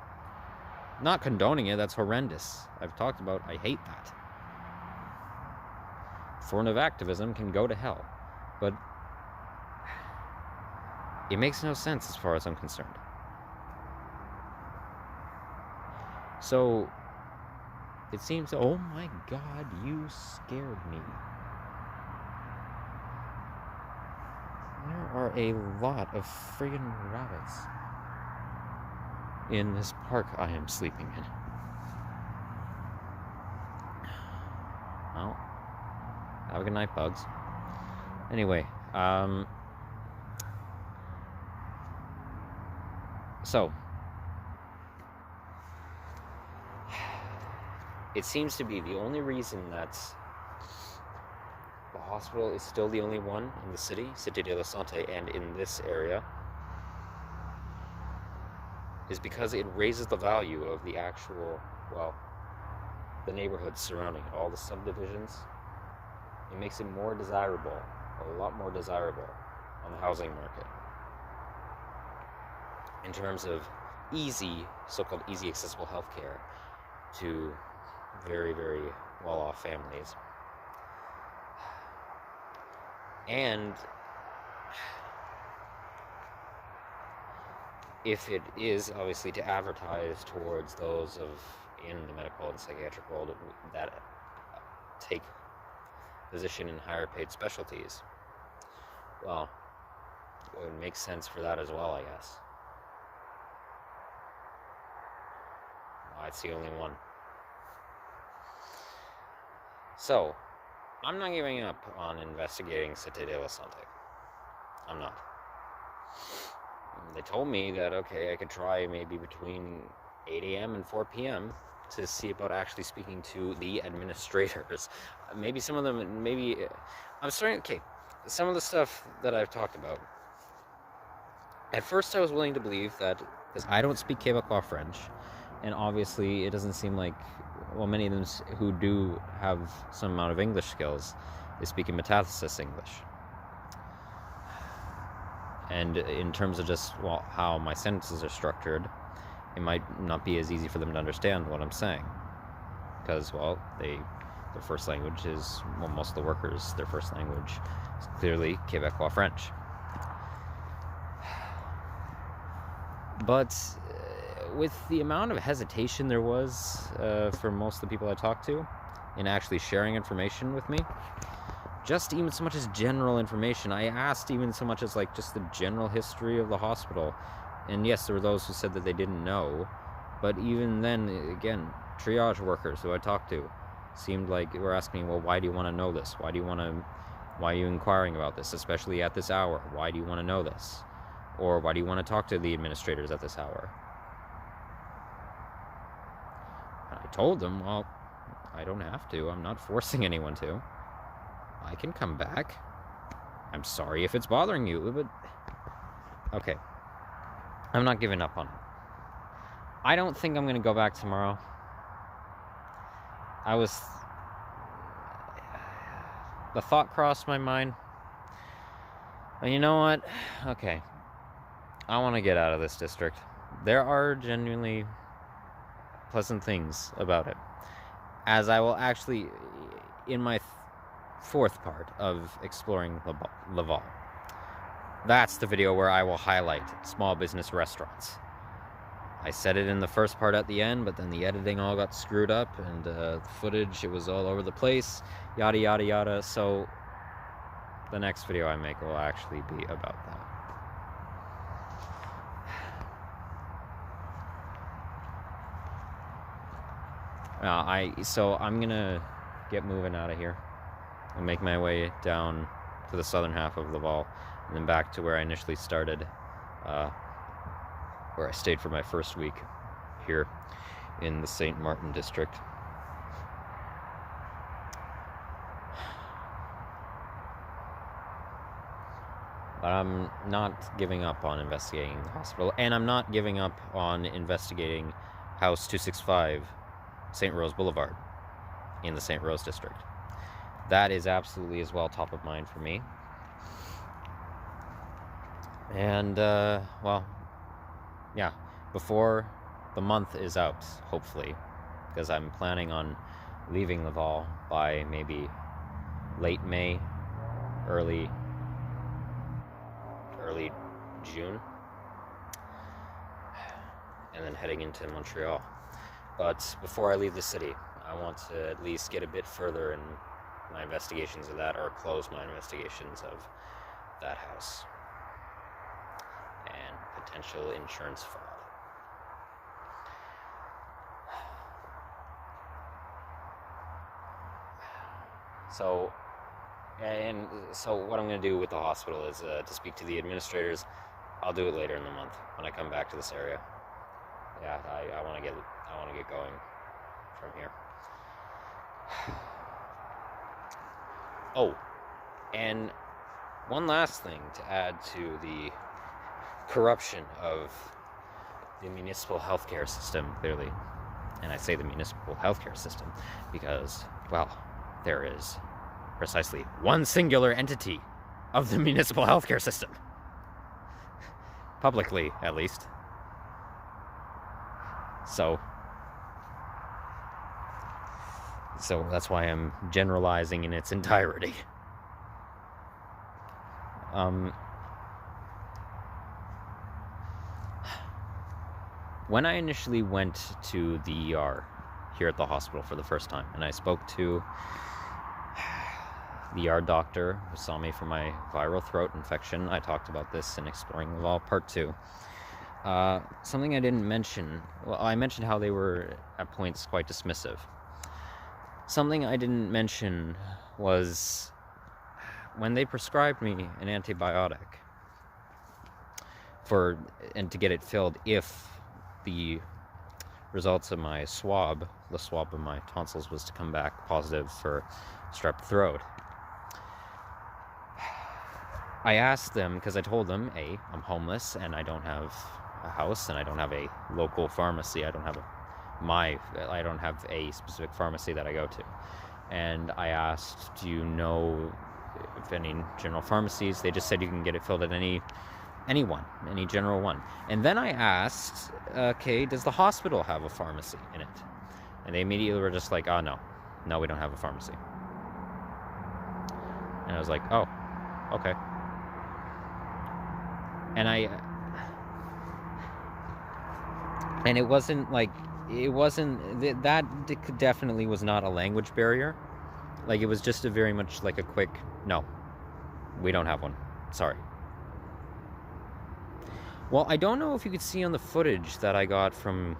Not condoning it, that's horrendous. I've talked about, I hate that. Performative activism can go to hell, but it makes no sense as far as I'm concerned. So, it seems, oh my god, you scared me. There are a lot of friggin' rabbits in this park I am sleeping in. Well, have a good night, bugs. Anyway, so, it seems to be the only reason that the hospital is still the only one in the city, Cité de la Santé, and in this area, is because it raises the value of the actual, well, the neighborhoods surrounding it, all the subdivisions. It makes it more desirable, a lot more desirable on the housing market. In terms of easy, so-called easy accessible healthcare to very, very well-off families. And if it is obviously to advertise towards those in the medical and psychiatric world that take position in higher paid specialties, well, it would make sense for that as well, I guess. It's the only one. So, I'm not giving up on investigating Cité de la Santé. I'm not. They told me that, okay, I could try maybe between 8 a.m. and 4 p.m. to see about actually speaking to the administrators. Maybe some of them, I'm starting, okay, some of the stuff that I've talked about. At first I was willing to believe that, because I don't speak Quebecois French, and obviously it doesn't seem like, well, many of them who do have some amount of English skills, they speak in metathesis English. And in terms of just, well, how my sentences are structured, it might not be as easy for them to understand what I'm saying. Because, well, their first language is, well, most of the workers, their first language is clearly Quebecois French. But with the amount of hesitation there was for most of the people I talked to in actually sharing information with me, just even so much as general information, I asked even so much as like just the general history of the hospital. And yes, there were those who said that they didn't know, but even then, again, triage workers who I talked to seemed like were asking me, well, why do you want to know this? Why are you inquiring about this, especially at this hour? Why do you want to know this? Or why do you want to talk to the administrators at this hour? I told them, well, I don't have to. I'm not forcing anyone to. I can come back. I'm sorry if it's bothering you, but... Okay. I'm not giving up on it. I don't think I'm going to go back tomorrow. The thought crossed my mind. And you know what? Okay. I want to get out of this district. There are genuinely pleasant things about it. As I will actually, in my fourth part of exploring Laval, that's the video where I will highlight small business restaurants. I said it in the first part at the end, but then the editing all got screwed up, and the footage, it was all over the place, yada yada yada. So the next video I make will actually be about that. So I'm gonna get moving out of here and make my way down to the southern half of Laval, and then back to where I initially started, where I stayed for my first week here in the St. Martin district. But I'm not giving up on investigating the hospital, and I'm not giving up on investigating House 265 St. Rose Boulevard in the St. Rose district. that is absolutely as well top of mind for me. And, well, yeah, before the month is out, hopefully, because I'm planning on leaving Laval by maybe late May, early June, and then heading into Montreal. But before I leave the city, I want to at least get a bit further in my investigations of that, or close my investigations of that house and potential insurance fraud. So what I'm going to do with the hospital is to speak to the administrators. I'll do it later in the month when I come back to this area. Yeah, I want to get going from here. Oh, and one last thing to add to the corruption of the municipal healthcare system, clearly. And I say the municipal healthcare system because, well, there is precisely one singular entity of the municipal healthcare system. Publicly, at least. So that's why I'm generalizing in its entirety. When I initially went to the ER here at the hospital for the first time, and I spoke to the ER doctor who saw me for my viral throat infection, I talked about this in Exploring Laval Part 2. Something I didn't mention, well, I mentioned how they were at points quite dismissive. Something I didn't mention was when they prescribed me an antibiotic and to get it filled if the results of my swab, the swab of my tonsils, was to come back positive for strep throat. I asked them, because I told them, I'm homeless and I don't have a house and I don't have a local pharmacy. I don't have a specific pharmacy that I go to. And I asked, do you know if any general pharmacies? They just said you can get it filled at any general one. And then I asked, okay, does the hospital have a pharmacy in it? And they immediately were just like, oh, no, we don't have a pharmacy. And I was like, oh, okay. And it wasn't that definitely was not a language barrier. Like, it was just a very much like a quick, no, we don't have one, sorry. Well, I don't know if you could see on the footage that I got from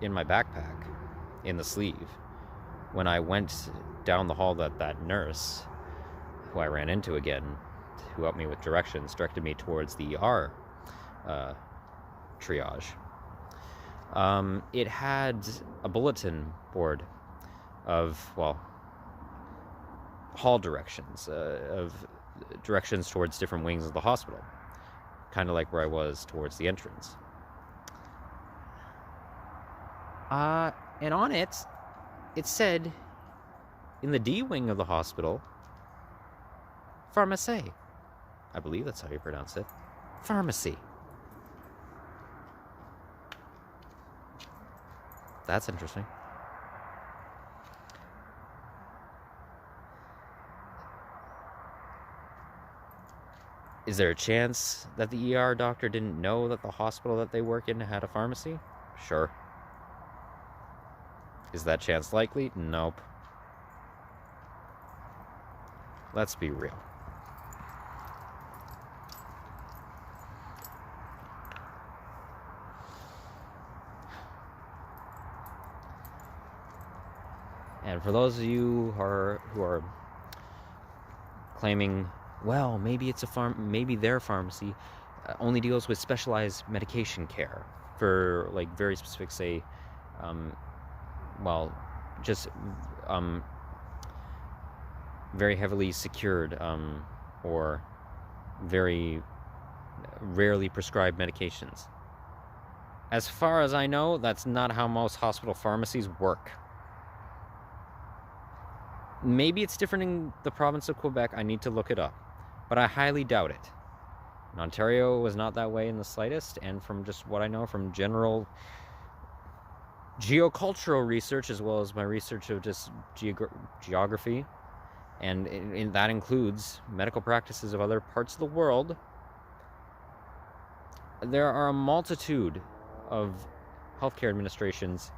in my backpack, in the sleeve, when I went down the hall, that nurse, who I ran into again, who helped me with directions, directed me towards the ER triage. It had a bulletin board of, well, hall directions, of directions towards different wings of the hospital. Kind of like where I was towards the entrance. And on it said, in the D wing of the hospital, pharmacie. I believe that's how you pronounce it. Pharmacy. That's interesting. Is there a chance that the ER doctor didn't know that the hospital that they work in had a pharmacy? Sure. Is that chance likely? Nope. Let's be real. And for those of you who are claiming, well, maybe maybe their pharmacy only deals with specialized medication care for like very specific, say, very heavily secured or very rarely prescribed medications. As far as I know, that's not how most hospital pharmacies work. Maybe it's different in the province of Quebec. I need to look it up, but I highly doubt it. In Ontario, it was not that way in the slightest, and from just what I know from general geocultural research, as well as my research of just geography, and that includes medical practices of other parts of the world, there are a multitude of healthcare administrations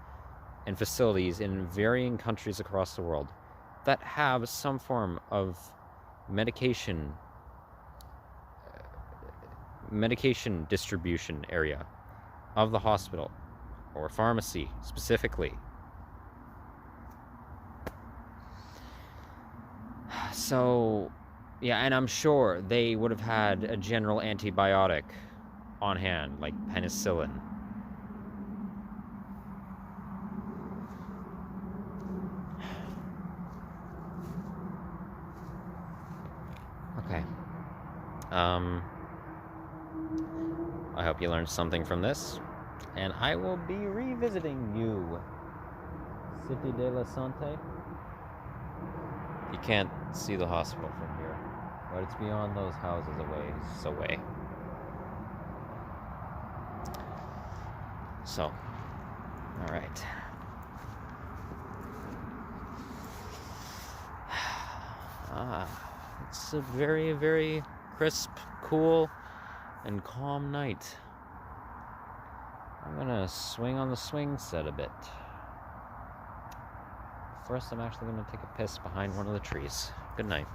and facilities in varying countries across the world that have some form of medication distribution area of the hospital or pharmacy specifically. So, yeah, and I'm sure they would have had a general antibiotic on hand, like penicillin. Okay. I hope you learned something from this, and I will be revisiting you. Cité de la Santé. You can't see the hospital from here, but it's beyond those houses away. So, all right. It's a very, very crisp, cool, and calm night. I'm gonna swing on the swing set a bit. First, I'm actually gonna take a piss behind one of the trees. Good night.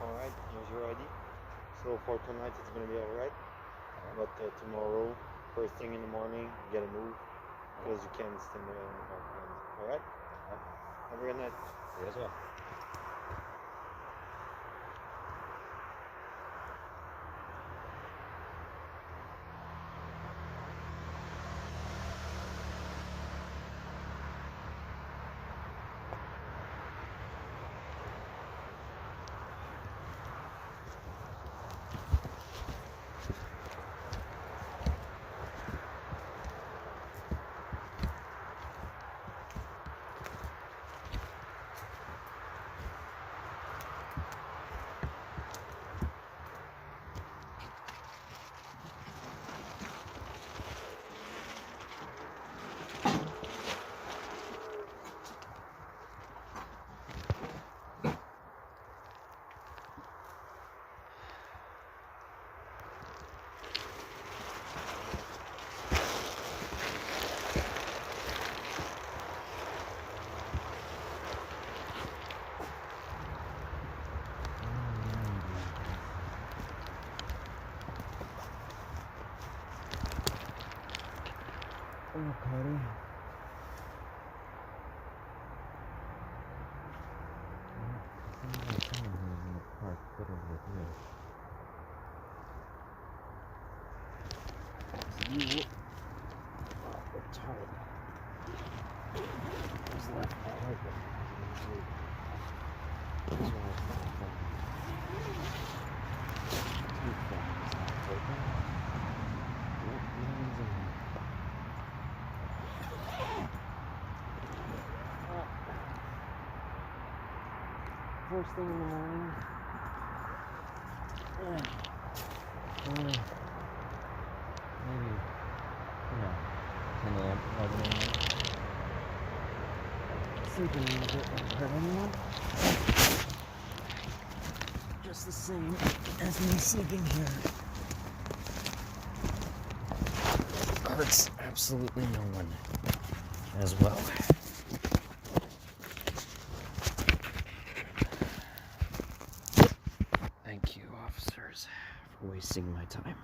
Alright, you're ready. So for tonight it's gonna be alright. But tomorrow, first thing in the morning, you gotta move because you can't stand there in the background. Alright? Have a good night. You as well. buddy. Park, put over here. You are tired. Who's left behind? First thing in the morning. Maybe, 10 a.m., 11 a.m. Sleeping a little bit won't hurt anyone. Just the same as me sleeping here. Hurts absolutely no one as well. Thank you, officers, for wasting my time.